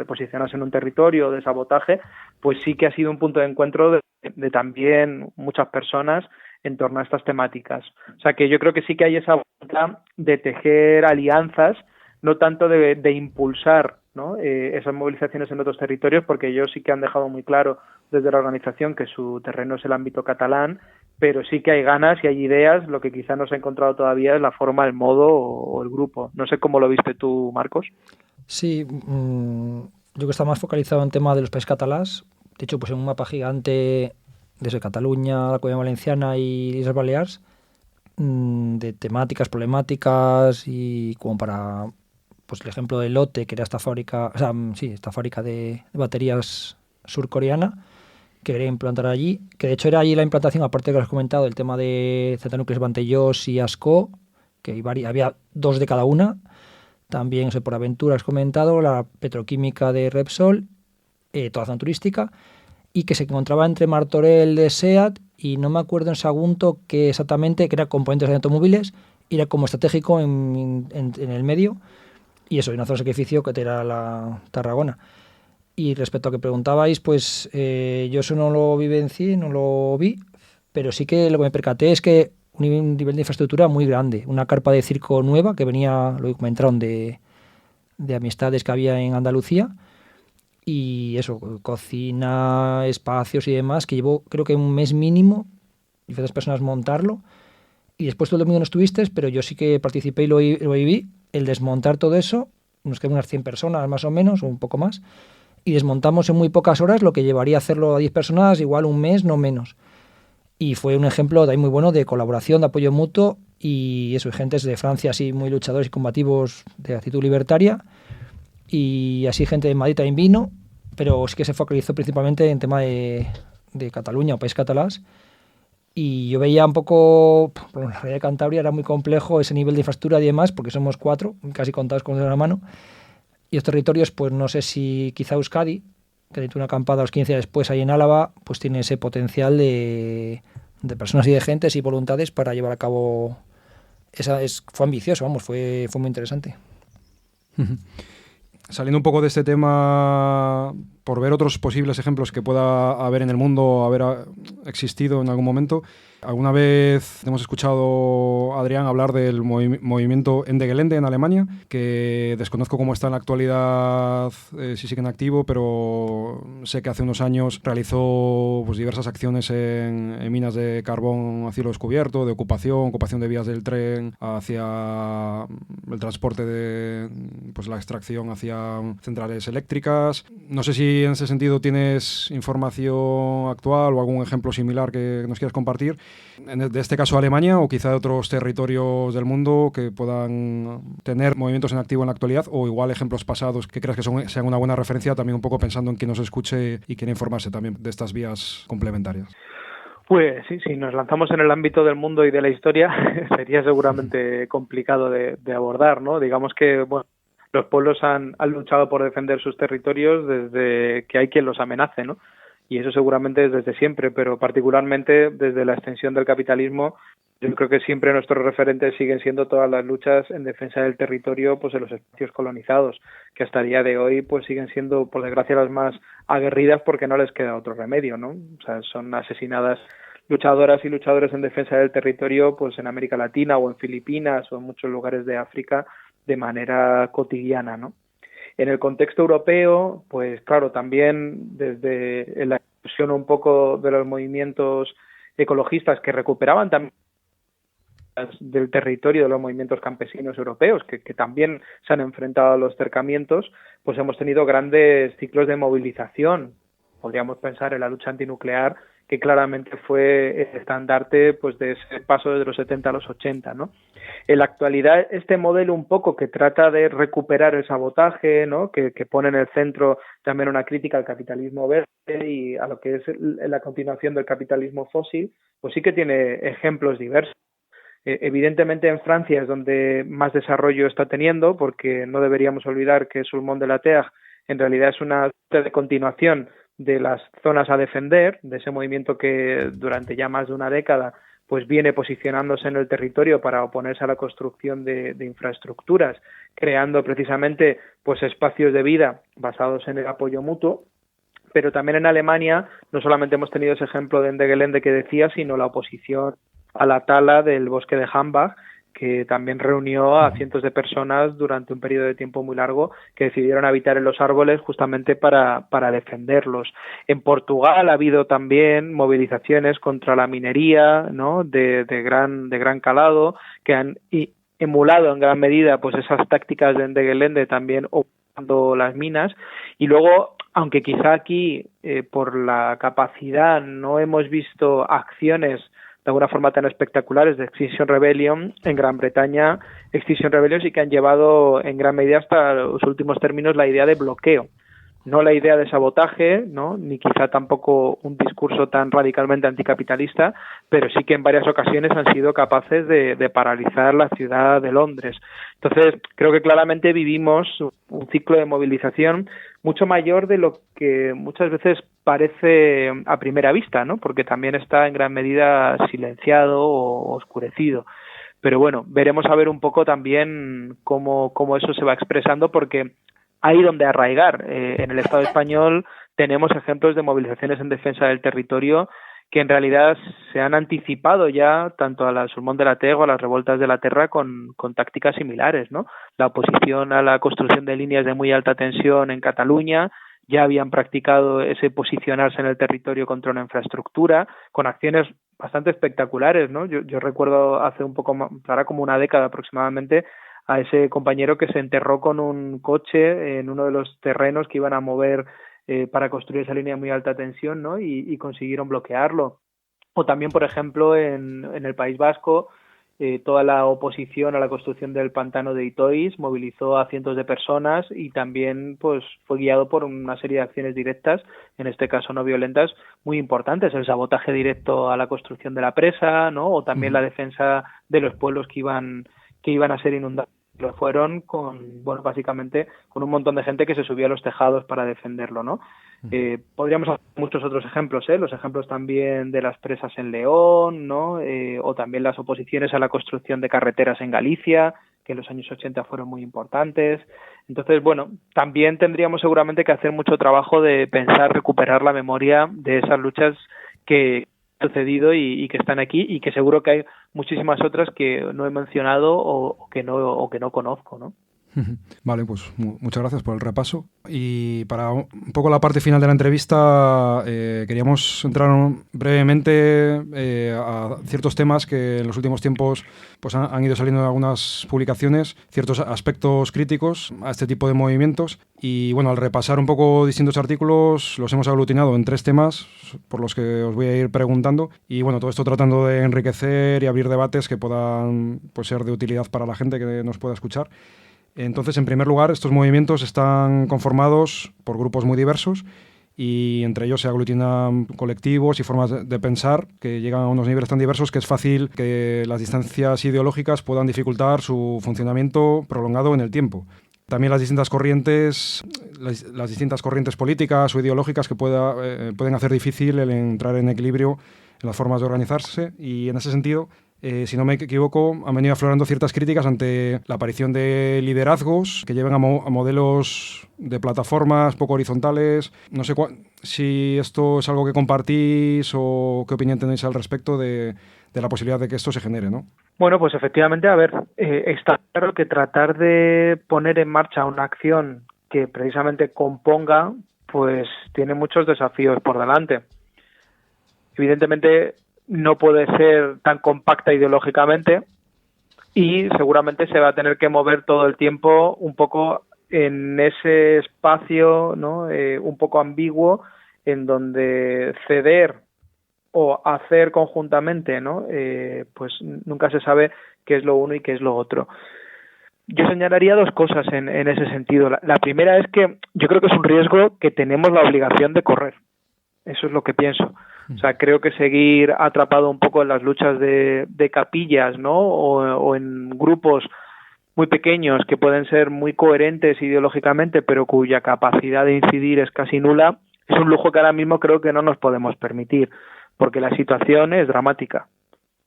Speaker 7: posicionarse en un territorio, de sabotaje, pues sí que ha sido un punto de encuentro de también muchas personas en torno a estas temáticas. O sea que yo creo que sí que hay esa voluntad de tejer alianzas, no tanto de impulsar, ¿no?, esas movilizaciones en otros territorios, porque ellos sí que han dejado muy claro desde la organización que su terreno es el ámbito catalán, pero sí que hay ganas y hay ideas. Lo que quizá no se ha encontrado todavía es la forma, el modo o el grupo. No sé cómo lo viste tú, Marcos.
Speaker 8: Sí, yo creo que está más focalizado en tema de los países catalás. De hecho, pues en un mapa gigante desde Cataluña, la Comunidad Valenciana y Islas Baleares, de temáticas, problemáticas, y como para, pues el ejemplo de Lotte, que era esta fábrica, esta fábrica de baterías surcoreana, que quería implantar allí, que de hecho era allí la implantación, aparte de que lo has comentado, el tema de Centanúcleos Vantellós y Ascó, que había 2 de cada una. También, por Aventura has comentado, la petroquímica de Repsol, toda zona turística, y que se encontraba entre Martorell de SEAT y no me acuerdo en Sagunto que exactamente, que era componentes de automóviles, y era como estratégico en el medio, y eso, en una zona de sacrificio que era la Tarragona. Y respecto a que preguntabais, pues yo eso no lo vivencié, no lo vi, pero sí que lo que me percaté es que un nivel de infraestructura muy grande, una carpa de circo nueva que venía, lo comentaron, de amistades que había en Andalucía, y eso, cocina, espacios y demás, que llevó creo que un mes mínimo, diferentes personas montarlo, y después todo el domingo no estuviste, pero yo sí que participé y lo viví, el desmontar todo eso, nos quedan unas 100 personas más o menos, o un poco más, y desmontamos en muy pocas horas lo que llevaría a hacerlo a 10 personas, igual un mes, no menos. Y fue un ejemplo de ahí muy bueno de colaboración, de apoyo mutuo, y eso, gentes de Francia así muy luchadores y combativos de actitud libertaria, y así gente de Madrid también vino, pero sí que se focalizó principalmente en tema de Cataluña o País Catalás. Y yo veía un poco, por la realidad de Cantabria era muy complejo ese nivel de infraestructura y demás, porque somos 4, casi contados con la mano. Y los territorios, pues no sé si quizá Euskadi, que ha hecho una acampada a los 15 días después ahí en Álava, pues tiene ese potencial de personas y de gentes y voluntades para llevar a cabo. Fue ambicioso, fue muy interesante.
Speaker 2: Saliendo un poco de este tema, por ver otros posibles ejemplos que pueda haber en el mundo, haber existido en algún momento, alguna vez hemos escuchado a Adrián hablar del movimiento Ende Gelände en Alemania, que desconozco cómo está en la actualidad, si sigue en activo, pero sé que hace unos años realizó pues diversas acciones en minas de carbón a cielo descubierto, de ocupación de vías del tren hacia el transporte de pues la extracción hacia centrales eléctricas. No sé si en ese sentido tienes información actual o algún ejemplo similar que nos quieras compartir, de este caso Alemania o quizá de otros territorios del mundo que puedan tener movimientos en activo en la actualidad, o igual ejemplos pasados que creas que sean una buena referencia, también un poco pensando en quien nos escuche y quiera informarse también de estas vías complementarias.
Speaker 7: Pues sí, si nos lanzamos en el ámbito del mundo y de la historia, sería seguramente complicado de abordar, ¿no? Digamos que, bueno, los pueblos han luchado por defender sus territorios desde que hay quien los amenace, ¿no? Y eso seguramente es desde siempre, pero particularmente desde la extensión del capitalismo, yo creo que siempre nuestros referentes siguen siendo todas las luchas en defensa del territorio, pues en los espacios colonizados, que hasta el día de hoy pues siguen siendo, por desgracia, las más aguerridas porque no les queda otro remedio, ¿no? O sea, son asesinadas luchadoras y luchadores en defensa del territorio pues en América Latina o en Filipinas o en muchos lugares de África de manera cotidiana, ¿no? En el contexto europeo, pues claro, también desde la discusión un poco de los movimientos ecologistas que recuperaban también del territorio de los movimientos campesinos europeos, que también se han enfrentado a los cercamientos, pues hemos tenido grandes ciclos de movilización. Podríamos pensar en la lucha antinuclear, que claramente fue el estandarte pues de ese paso desde los 70 a los 80, ¿no? En la actualidad, este modelo un poco que trata de recuperar el sabotaje, ¿no? Que pone en el centro también una crítica al capitalismo verde y a lo que es la continuación del capitalismo fósil, pues sí que tiene ejemplos diversos. Evidentemente en Francia es donde más desarrollo está teniendo, porque no deberíamos olvidar que Sulmont de la Terre en realidad es una de continuación de las zonas a defender, de ese movimiento que durante ya más de una década pues viene posicionándose en el territorio para oponerse a la construcción de infraestructuras, creando precisamente pues espacios de vida basados en el apoyo mutuo. Pero también en Alemania no solamente hemos tenido ese ejemplo de Ende Gelände que decía, sino la oposición a la tala del bosque de Hambach, que también reunió a cientos de personas durante un periodo de tiempo muy largo que decidieron habitar en los árboles justamente para defenderlos. En Portugal ha habido también movilizaciones contra la minería, ¿no?, de gran calado, que han emulado en gran medida pues esas tácticas de Ende Gelände, también ocupando las minas. Y luego, aunque quizá aquí por la capacidad no hemos visto acciones de alguna forma tan espectaculares de Extinction Rebellion, en Gran Bretaña Extinction Rebellion sí que han llevado en gran medida hasta los últimos términos la idea de bloqueo, no la idea de sabotaje, ¿no?, ni quizá tampoco un discurso tan radicalmente anticapitalista, pero sí que en varias ocasiones han sido capaces de paralizar la ciudad de Londres. Entonces, creo que claramente vivimos un ciclo de movilización mucho mayor de lo que muchas veces parece a primera vista, ¿no?, porque también está en gran medida silenciado o oscurecido. Pero bueno, veremos a ver un poco también cómo eso se va expresando, porque hay donde arraigar. En el Estado español tenemos ejemplos de movilizaciones en defensa del territorio que en realidad se han anticipado ya tanto a la Surmont de la Ter o a las revoltas de la Terra con tácticas similares, ¿no? La oposición a la construcción de líneas de muy alta tensión en Cataluña, ya habían practicado ese posicionarse en el territorio contra una infraestructura con acciones bastante espectaculares, ¿no? Yo recuerdo hace un poco más, ahora como una década aproximadamente, a ese compañero que se enterró con un coche en uno de los terrenos que iban a mover para construir esa línea de muy alta tensión, ¿no? Y consiguieron bloquearlo. O también, por ejemplo, en el País Vasco, toda la oposición a la construcción del pantano de Itoiz movilizó a cientos de personas y también pues fue guiado por una serie de acciones directas, en este caso no violentas, muy importantes, el sabotaje directo a la construcción de la presa, ¿no? O también la defensa de los pueblos que iban a ser inundados. Lo fueron básicamente con un montón de gente que se subía a los tejados para defenderlo, ¿no? Podríamos hacer muchos otros ejemplos, los ejemplos también de las presas en León, ¿no? O también las oposiciones a la construcción de carreteras en Galicia, que en los años 80 fueron muy importantes. Entonces, bueno, también tendríamos seguramente que hacer mucho trabajo de pensar, recuperar la memoria de esas luchas que sucedido y que están aquí, y que seguro que hay muchísimas otras que no he mencionado o que no conozco, ¿no?
Speaker 2: Vale, pues muchas gracias por el repaso. Y para un poco la parte final de la entrevista, queríamos entrar brevemente a ciertos temas que en los últimos tiempos pues han ido saliendo en algunas publicaciones, ciertos aspectos críticos a este tipo de movimientos. Y bueno, al repasar un poco distintos artículos, los hemos aglutinado en 3 temas por los que os voy a ir preguntando. Y bueno, todo esto tratando de enriquecer y abrir debates que puedan pues, ser de utilidad para la gente que nos pueda escuchar. Entonces, en primer lugar, estos movimientos están conformados por grupos muy diversos y entre ellos se aglutinan colectivos y formas de pensar que llegan a unos niveles tan diversos que es fácil que las distancias ideológicas puedan dificultar su funcionamiento prolongado en el tiempo. También las distintas corrientes políticas o ideológicas que pueden hacer difícil el entrar en equilibrio en las formas de organizarse, y en ese sentido, si no me equivoco, han venido aflorando ciertas críticas ante la aparición de liderazgos que lleven a modelos de plataformas poco horizontales. No sé si esto es algo que compartís o qué opinión tenéis al respecto de la posibilidad de que esto se genere, ¿no?
Speaker 7: Bueno, pues efectivamente, a ver, está claro que tratar de poner en marcha una acción que precisamente componga, pues tiene muchos desafíos por delante. Evidentemente, no puede ser tan compacta ideológicamente y seguramente se va a tener que mover todo el tiempo un poco en ese espacio, ¿no? Un poco ambiguo, en donde ceder o hacer conjuntamente, ¿no? Pues nunca se sabe qué es lo uno y qué es lo otro. Yo señalaría 2 cosas en ese sentido. La primera es que yo creo que es un riesgo que tenemos la obligación de correr. Eso es lo que pienso. O sea, creo que seguir atrapado un poco en las luchas de capillas, ¿no? O en grupos muy pequeños que pueden ser muy coherentes ideológicamente, pero cuya capacidad de incidir es casi nula, es un lujo que ahora mismo creo que no nos podemos permitir, porque la situación es dramática.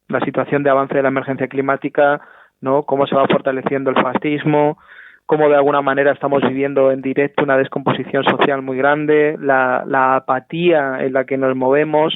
Speaker 7: La situación de avance de la emergencia climática, ¿no? Cómo se va fortaleciendo el fascismo, cómo de alguna manera estamos viviendo en directo una descomposición social muy grande, la apatía en la que nos movemos,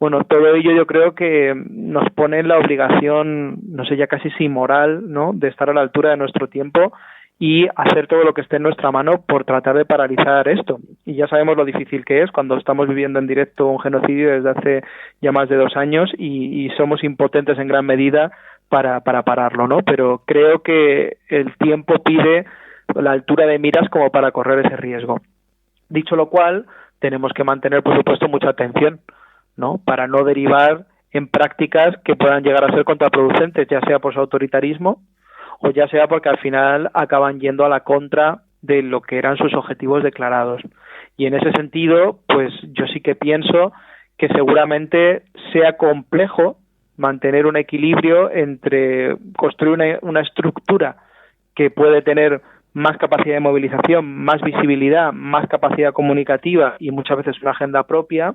Speaker 7: Bueno, todo ello yo creo que nos pone en la obligación, no sé, ya casi sí moral, ¿no?, de estar a la altura de nuestro tiempo y hacer todo lo que esté en nuestra mano por tratar de paralizar esto. Y ya sabemos lo difícil que es cuando estamos viviendo en directo un genocidio desde hace ya más de 2 años y somos impotentes en gran medida para pararlo, ¿no? Pero creo que el tiempo pide la altura de miras como para correr ese riesgo. Dicho lo cual, tenemos que mantener, por supuesto, mucha atención, ¿no?, para no derivar en prácticas que puedan llegar a ser contraproducentes, ya sea por su autoritarismo o ya sea porque al final acaban yendo a la contra de lo que eran sus objetivos declarados. Y en ese sentido, pues yo sí que pienso que seguramente sea complejo mantener un equilibrio entre construir una estructura que puede tener más capacidad de movilización, más visibilidad, más capacidad comunicativa y muchas veces una agenda propia,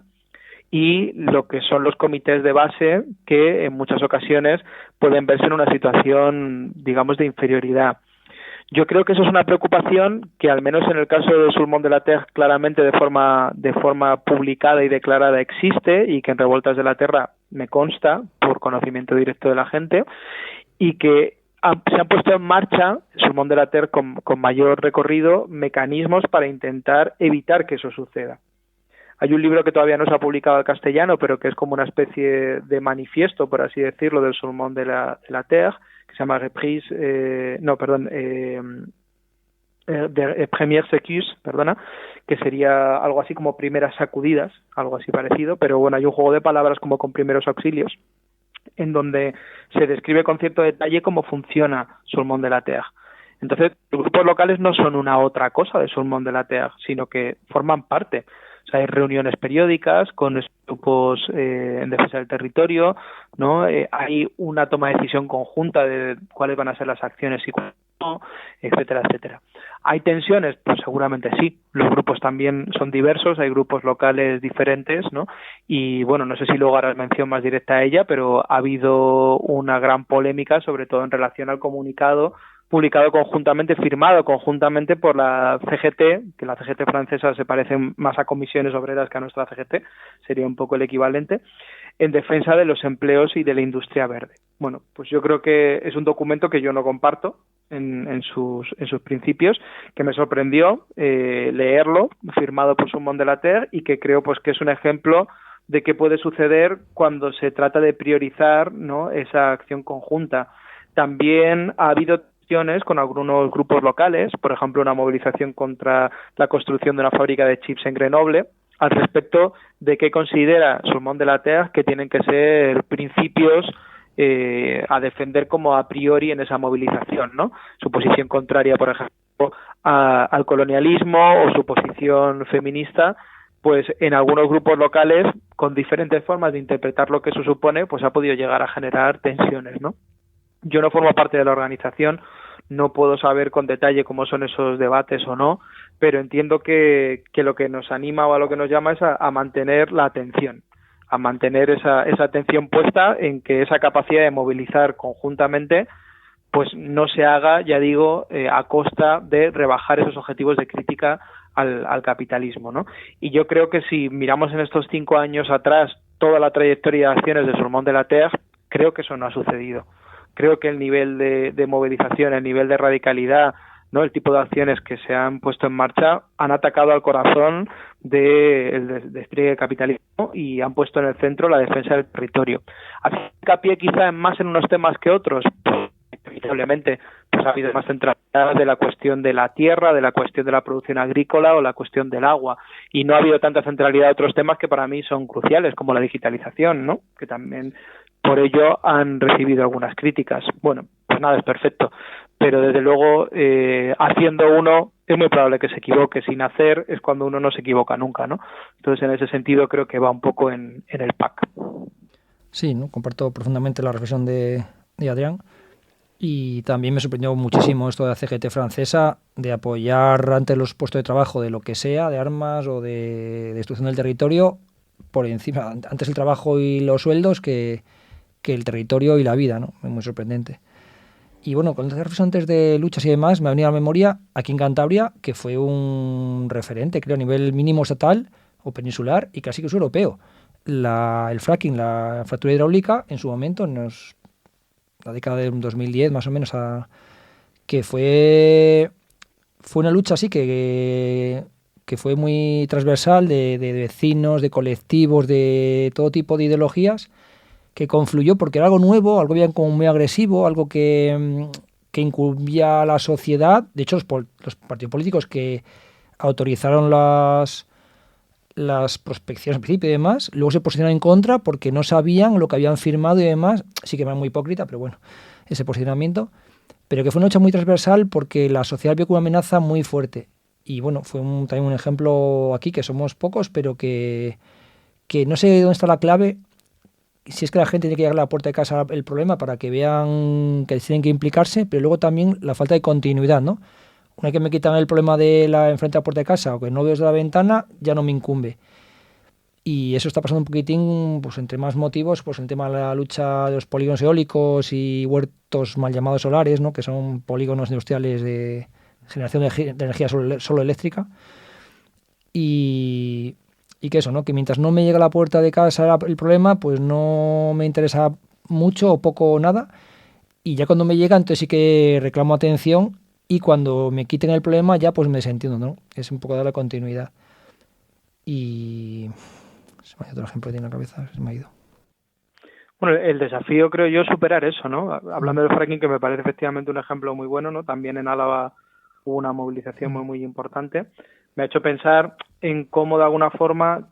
Speaker 7: y lo que son los comités de base que en muchas ocasiones pueden verse en una situación, digamos, de inferioridad. Yo creo que eso es una preocupación que, al menos en el caso de Sulmón de la Terra, claramente de forma publicada y declarada existe, y que en Revueltas de la Terra me consta por conocimiento directo de la gente, y que se han puesto en marcha, Sulmón de la Terra con mayor recorrido, mecanismos para intentar evitar que eso suceda. Hay un libro que todavía no se ha publicado al castellano, pero que es como una especie de manifiesto, por así decirlo, del Sulmón de la Terra, que se llama Premières Secousses, que sería algo así como primeras sacudidas, algo así parecido, pero bueno, hay un juego de palabras como con primeros auxilios, en donde se describe con cierto detalle cómo funciona Sulmón de la Terra. Entonces, los grupos locales no son una otra cosa de Sulmón de la Terra, sino que forman parte. O sea, hay reuniones periódicas con grupos en defensa del territorio, ¿no? Hay una toma de decisión conjunta de cuáles van a ser las acciones y cuáles no, etcétera, etcétera. ¿Hay tensiones? Pues seguramente sí. Los grupos también son diversos, hay grupos locales diferentes, ¿no? Y bueno, no sé si luego harás mención más directa a ella, pero ha habido una gran polémica, sobre todo en relación al comunicado publicado conjuntamente, firmado conjuntamente por la CGT, que la CGT francesa se parece más a Comisiones Obreras que a nuestra CGT, sería un poco el equivalente, en defensa de los empleos y de la industria verde. Bueno, pues yo creo que es un documento que yo no comparto en sus principios, que me sorprendió leerlo, firmado por Sulmón de la Terra, y que creo pues que es un ejemplo de qué puede suceder cuando se trata de priorizar, ¿no?, esa acción conjunta. También ha habido con algunos grupos locales, por ejemplo, una movilización contra la construcción de una fábrica de chips en Grenoble, al respecto de qué considera Sulmón de la Terra que tienen que ser principios a defender como a priori en esa movilización, ¿no? Su posición contraria, por ejemplo, al colonialismo, o su posición feminista, pues en algunos grupos locales, con diferentes formas de interpretar lo que eso supone, pues ha podido llegar a generar tensiones, ¿no? Yo no formo parte de la organización, no puedo saber con detalle cómo son esos debates o no, pero entiendo que lo que nos anima o a lo que nos llama es a mantener la atención, a mantener esa atención puesta en que esa capacidad de movilizar conjuntamente pues no se haga, ya digo, a costa de rebajar esos objetivos de crítica al capitalismo, ¿no? Y yo creo que si miramos en estos 5 años atrás toda la trayectoria de acciones de Sulmón de la Terra, creo que eso no ha sucedido. Creo que el nivel de movilización, el nivel de radicalidad, ¿no?, el tipo de acciones que se han puesto en marcha han atacado al corazón del despliegue del capitalismo y han puesto en el centro la defensa del territorio. Hace hincapié quizá más en unos temas que otros, pues, inevitablemente pues ha habido más centralidad de la cuestión de la tierra, de la cuestión de la producción agrícola o la cuestión del agua, y no ha habido tanta centralidad de otros temas que para mí son cruciales, como la digitalización, ¿no?, que también por ello han recibido algunas críticas. Bueno, pues nada es perfecto, pero desde luego haciendo uno es muy probable que se equivoque. Sin hacer es cuando uno no se equivoca nunca, ¿no? Entonces en ese sentido creo que va un poco en el pack.
Speaker 8: Sí, ¿no? Comparto profundamente la reflexión de Adrián, y también me sorprendió muchísimo esto de la CGT francesa de apoyar ante los puestos de trabajo de lo que sea, de armas o de destrucción del territorio, por encima, antes el trabajo y los sueldos que el territorio y la vida, ¿no? Es muy sorprendente. Y bueno, con las reflexiones de luchas y demás, me ha venido a la memoria aquí en Cantabria, que fue un referente, creo, a nivel mínimo estatal o peninsular y casi que es europeo. el fracking, la fractura hidráulica, en su momento, en la década de 2010 más o menos, que fue una lucha así que fue muy transversal de vecinos, de colectivos, de todo tipo de ideologías, que confluyó porque era algo nuevo, algo bien como muy agresivo, algo que incumbía a la sociedad. De hecho, los partidos políticos que autorizaron las prospecciones al principio y demás, luego se posicionaron en contra porque no sabían lo que habían firmado y demás. Sí que era muy hipócrita, pero bueno, ese posicionamiento. Pero que fue una lucha muy transversal porque la sociedad vio como una amenaza muy fuerte. Y bueno, fue también un ejemplo aquí, que somos pocos, pero que no sé dónde está la clave, si es que la gente tiene que llegar a la puerta de casa el problema para que vean que tienen que implicarse, pero luego también la falta de continuidad, ¿no? Una vez que me quitan el problema de la enfrente a la puerta de casa o que no veo desde la ventana, ya no me incumbe. Y eso está pasando un poquitín, pues entre más motivos, pues el tema de la lucha de los polígonos eólicos y huertos mal llamados solares, ¿no? Que son polígonos industriales de generación de energía solo eléctrica. Y que eso, ¿no? Que mientras no me llega a la puerta de casa el problema, pues no me interesa mucho o poco o nada. Y ya cuando me llega, entonces sí que reclamo atención, y cuando me quiten el problema ya pues me desentiendo, ¿no? Es un poco darle continuidad. Y se me ha ido otro ejemplo que tiene en la cabeza, se me ha ido.
Speaker 7: Bueno, el desafío creo yo es superar eso, ¿no? Hablando del fracking, que me parece efectivamente un ejemplo muy bueno, ¿no? También en Álava hubo una movilización muy importante. Me ha hecho pensar en cómo de alguna forma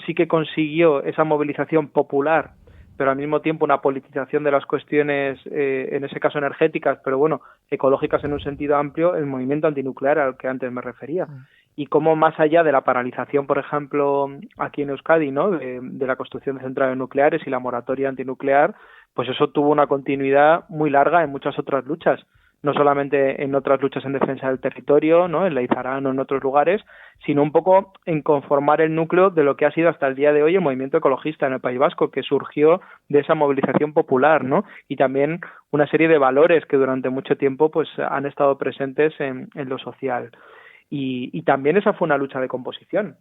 Speaker 7: sí que consiguió esa movilización popular, pero al mismo tiempo una politización de las cuestiones, en ese caso energéticas, pero bueno, ecológicas en un sentido amplio, el movimiento antinuclear al que antes me refería. Y cómo más allá de la paralización, por ejemplo, aquí en Euskadi, ¿no? de la construcción de centrales nucleares y la moratoria antinuclear, pues eso tuvo una continuidad muy larga en muchas otras luchas, no solamente en otras luchas en defensa del territorio, ¿no? En Leizarán o en otros lugares, sino un poco en conformar el núcleo de lo que ha sido hasta el día de hoy el movimiento ecologista en el País Vasco, que surgió de esa movilización popular, ¿no? Y también una serie de valores que durante mucho tiempo pues han estado presentes en lo social. Y también esa fue una lucha de composición,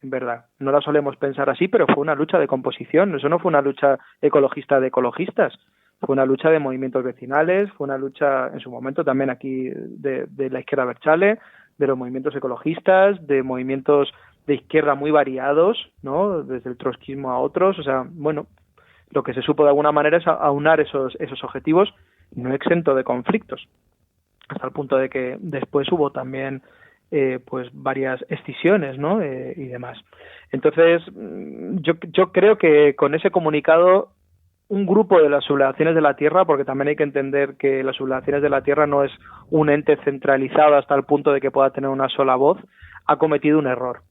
Speaker 7: en verdad. No la solemos pensar así, pero fue una lucha de composición. Eso no fue una lucha ecologista de ecologistas. Fue una lucha de movimientos vecinales, fue una lucha en su momento también aquí de la izquierda abertzale, de los movimientos ecologistas, de movimientos de izquierda muy variados, ¿no? Desde el trotskismo a otros. O sea, bueno, lo que se supo de alguna manera es aunar esos objetivos, no exento de conflictos, hasta el punto de que después hubo también pues varias escisiones, ¿no? Y demás. Entonces, yo creo que con ese comunicado un grupo de las sublevaciones de la tierra, porque también hay que entender que las sublevaciones de la tierra no es un ente centralizado hasta el punto de que pueda tener una sola voz, ha cometido un error.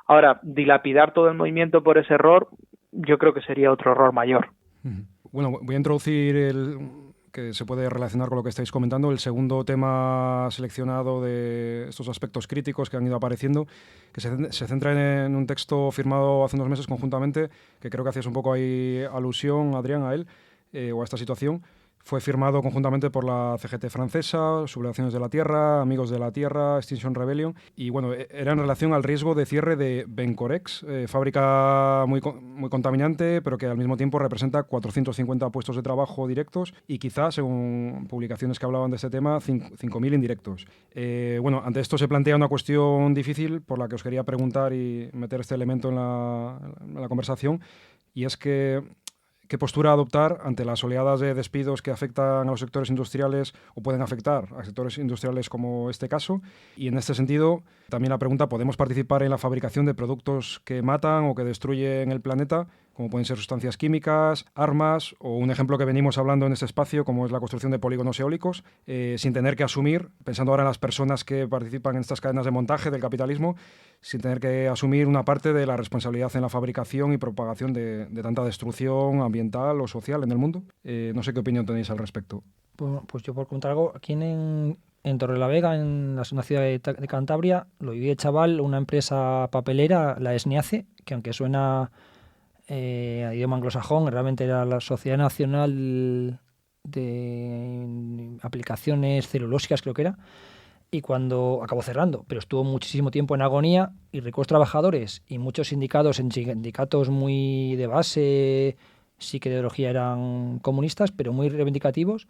Speaker 7: Ahora, dilapidar todo el movimiento por ese error, yo creo que sería otro error mayor.
Speaker 2: Bueno, voy a introducir que se puede relacionar con lo que estáis comentando, el segundo tema seleccionado de estos aspectos críticos que han ido apareciendo, que se centra en un texto firmado hace unos meses conjuntamente, que creo que hacías un poco ahí alusión, Adrián, a él, o a esta situación. Fue firmado conjuntamente por la CGT francesa, Sublevaciones de la Tierra, Amigos de la Tierra, Extinction Rebellion, y bueno, era en relación al riesgo de cierre de Bencorex, fábrica muy contaminante, pero que al mismo tiempo representa 450 puestos de trabajo directos y quizás, según publicaciones que hablaban de este tema, 5.000 indirectos. Bueno, ante esto se plantea una cuestión difícil por la que os quería preguntar y meter este elemento en la conversación, y es que ¿qué postura adoptar ante las oleadas de despidos que afectan a los sectores industriales o pueden afectar a sectores industriales como este caso? Y en este sentido, también la pregunta, ¿podemos participar en la fabricación de productos que matan o que destruyen el planeta, como pueden ser sustancias químicas, armas, o un ejemplo que venimos hablando en este espacio, como es la construcción de polígonos eólicos, sin tener que asumir, pensando ahora en las personas que participan en estas cadenas de montaje del capitalismo, sin tener que asumir una parte de la responsabilidad en la fabricación y propagación de tanta destrucción ambiental o social en el mundo? No sé qué opinión tenéis al respecto.
Speaker 8: Pues yo por contar algo, aquí en Torrelavega, en una ciudad de Cantabria, lo viví de chaval, una empresa papelera, la SNIACE, que aunque suena a idioma anglosajón, realmente era la Sociedad Nacional de Aplicaciones Celulósicas, creo que era. y cuando acabó cerrando, pero estuvo muchísimo tiempo en agonía y ricos trabajadores y muchos sindicatos muy de base, sí que de ideología eran comunistas, pero muy reivindicativos,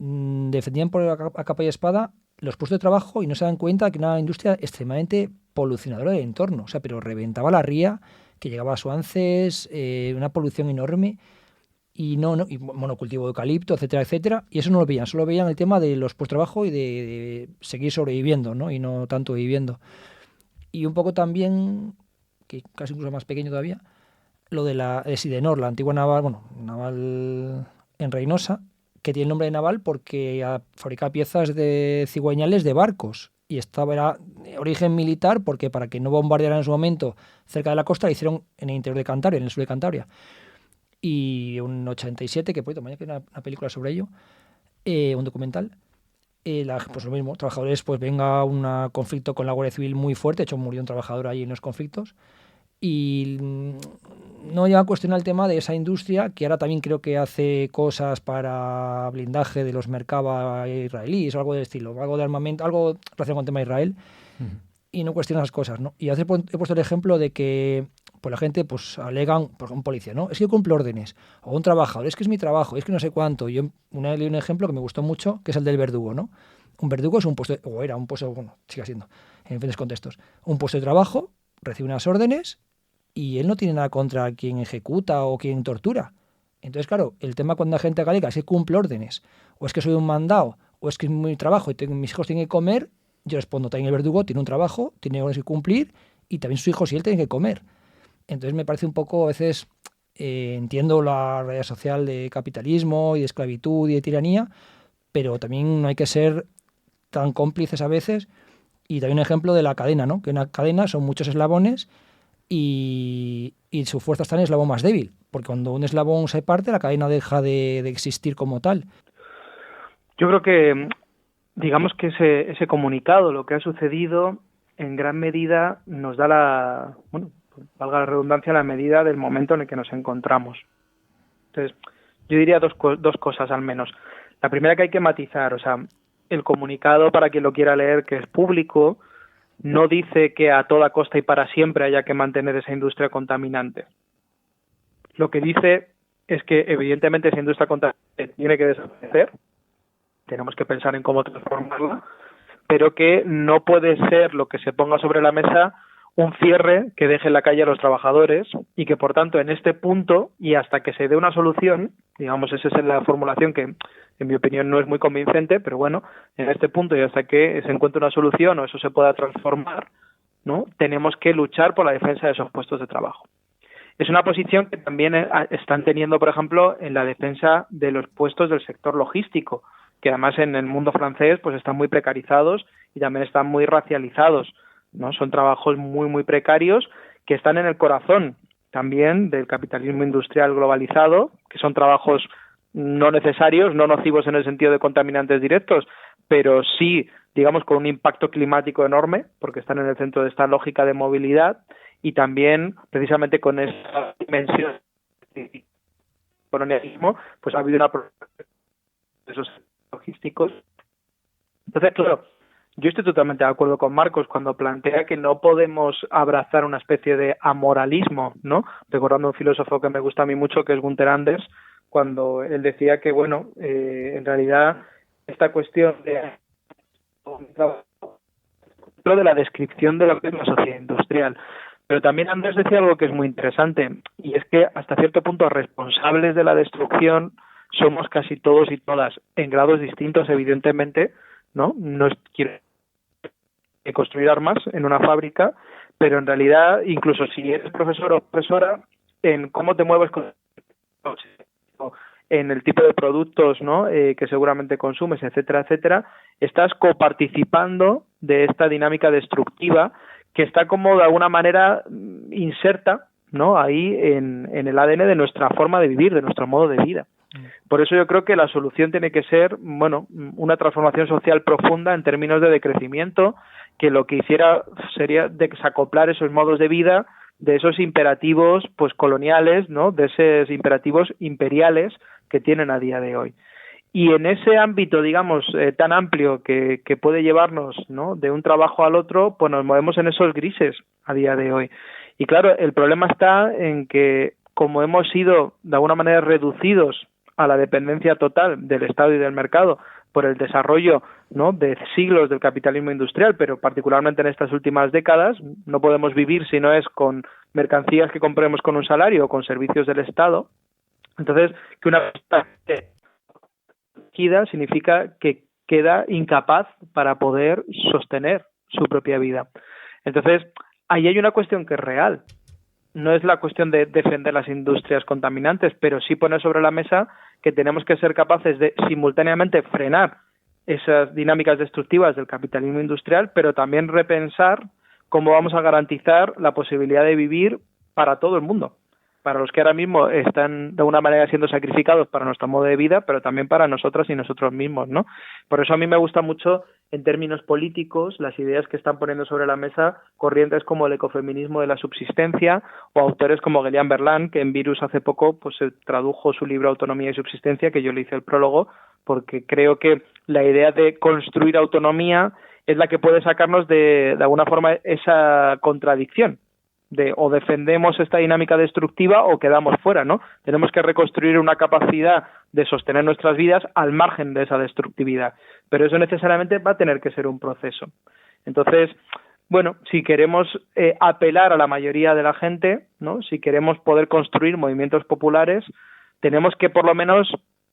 Speaker 8: defendían por a capa y espada los puestos de trabajo y no se dan cuenta que una industria extremadamente polucionadora del entorno, o sea, pero reventaba la ría, que llegaba a Suances, una polución enorme, y y monocultivo de eucalipto, etcétera, etcétera, y eso no lo veían, solo veían el tema de los puestos de trabajo y de seguir sobreviviendo, ¿no? Y no tanto viviendo. Y un poco también, que casi incluso más pequeño todavía, lo de Sidenor, la antigua naval en Reynosa, que tiene el nombre de naval porque fabricaba piezas de cigüeñales de barcos, y era de origen militar porque para que no bombardearan en su momento cerca de la costa, la hicieron en el interior de Cantabria, en el sur de Cantabria. Y un 87, que mañana hay una película sobre ello, un documental, pues lo mismo, trabajadores, pues venga un conflicto con la Guardia Civil muy fuerte, de hecho murió un trabajador ahí en los conflictos, y no lleva a cuestionar el tema de esa industria, que ahora también creo que hace cosas para blindaje de los Merkava israelíes o algo del estilo, algo de armamento, algo relacionado con el tema de Israel, y no cuestiona esas cosas, ¿no? Y a veces he puesto el ejemplo de que pues la gente pues alegan, por ejemplo, un policía, ¿no? Es que yo cumplo órdenes, o un trabajador, es que es mi trabajo, es que no sé cuánto. Yo una vez leí un ejemplo que me gustó mucho, que es el del verdugo, ¿no? Un verdugo es un puesto, o era un puesto, bueno, sigue siendo, en diferentes contextos, un puesto de trabajo, recibe unas órdenes y él no tiene nada contra quien ejecuta o quien tortura. Entonces, claro, el tema cuando la gente alega es que cumple órdenes, o es que soy un mandado, o es que es mi trabajo y mis hijos tienen que comer, yo respondo, también el verdugo tiene un trabajo, tiene órdenes que cumplir, y también sus hijos y él tienen que comer. Entonces me parece un poco, a veces, entiendo la realidad social de capitalismo y de esclavitud y de tiranía, pero también no hay que ser tan cómplices a veces. Y también un ejemplo de la cadena, ¿no? Que una cadena son muchos eslabones y su fuerza está en el eslabón más débil, porque cuando un eslabón se parte, la cadena deja de existir como tal.
Speaker 7: Yo creo que, digamos que ese comunicado, lo que ha sucedido, en gran medida nos da valga la redundancia, la medida del momento en el que nos encontramos. Entonces, yo diría dos cosas al menos. La primera, que hay que matizar, o sea, el comunicado, para quien lo quiera leer, que es público, no dice que a toda costa y para siempre haya que mantener esa industria contaminante. Lo que dice es que, evidentemente, esa industria contaminante tiene que desaparecer, tenemos que pensar en cómo transformarla, pero que no puede ser lo que se ponga sobre la mesa un cierre que deje en la calle a los trabajadores, y que, por tanto, en este punto y hasta que se dé una solución, digamos, esa es la formulación que, en mi opinión, no es muy convincente, pero bueno, en este punto y hasta que se encuentre una solución o eso se pueda transformar, ¿no?, tenemos que luchar por la defensa de esos puestos de trabajo. Es una posición que también están teniendo, por ejemplo, en la defensa de los puestos del sector logístico, que además en el mundo francés pues están muy precarizados y también están muy racializados, ¿no? Son trabajos muy, muy precarios que están en el corazón también del capitalismo industrial globalizado, que son trabajos no necesarios, no nocivos en el sentido de contaminantes directos, pero sí, digamos, con un impacto climático enorme, porque están en el centro de esta lógica de movilidad, y también, precisamente con esa dimensión de colonialismo, pues ha habido una de esos logísticos. Entonces, claro, yo estoy totalmente de acuerdo con Marcos cuando plantea que no podemos abrazar una especie de amoralismo, ¿no? Recordando un filósofo que me gusta a mí mucho, que es Gunther Anders, cuando él decía que, bueno, en realidad esta cuestión de la descripción de lo que es la sociedad industrial. Pero también Anders decía algo que es muy interesante, y es que hasta cierto punto responsables de la destrucción somos casi todos y todas, en grados distintos, evidentemente, ¿no? No quiero construir armas en una fábrica, pero en realidad, incluso si eres profesor o profesora, en cómo te mueves con en el tipo de productos, ¿no?, que seguramente consumes, etcétera, etcétera, estás coparticipando de esta dinámica destructiva que está como de alguna manera inserta, ¿no?, ahí en el ADN de nuestra forma de vivir, de nuestro modo de vida. Por eso yo creo que la solución tiene que ser, bueno, una transformación social profunda en términos de decrecimiento, que lo que hiciera sería desacoplar esos modos de vida de esos imperativos pues coloniales, ¿no?, de esos imperativos imperiales que tienen a día de hoy. Y en ese ámbito, digamos, tan amplio que puede llevarnos, ¿no?, de un trabajo al otro, pues nos movemos en esos grises a día de hoy. Y claro, el problema está en que como hemos sido de alguna manera reducidos a la dependencia total del Estado y del mercado por el desarrollo, ¿no?, de siglos del capitalismo industrial, pero particularmente en estas últimas décadas, no podemos vivir si no es con mercancías que compremos con un salario o con servicios del Estado. Entonces, que una persona significa que queda incapaz para poder sostener su propia vida. Entonces, ahí hay una cuestión que es real. No es la cuestión de defender las industrias contaminantes, pero sí poner sobre la mesa que tenemos que ser capaces de simultáneamente frenar esas dinámicas destructivas del capitalismo industrial, pero también repensar cómo vamos a garantizar la posibilidad de vivir para todo el mundo, para los que ahora mismo están de alguna manera siendo sacrificados para nuestro modo de vida, pero también para nosotras y nosotros mismos, ¿no? Por eso a mí me gusta mucho, en términos políticos, las ideas que están poniendo sobre la mesa corrientes como el ecofeminismo de la subsistencia o autores como Guelian Berlan, que en Virus hace poco pues se tradujo su libro Autonomía y Subsistencia, que yo le hice el prólogo, porque creo que la idea de construir autonomía es la que puede sacarnos de alguna forma esa contradicción. O defendemos esta dinámica destructiva o quedamos fuera, ¿no? Tenemos que reconstruir una capacidad de sostener nuestras vidas al margen de esa destructividad, pero eso necesariamente va a tener que ser un proceso. Entonces, bueno, si queremos apelar a la mayoría de la gente, ¿no?, si queremos poder construir movimientos populares, tenemos que por lo menos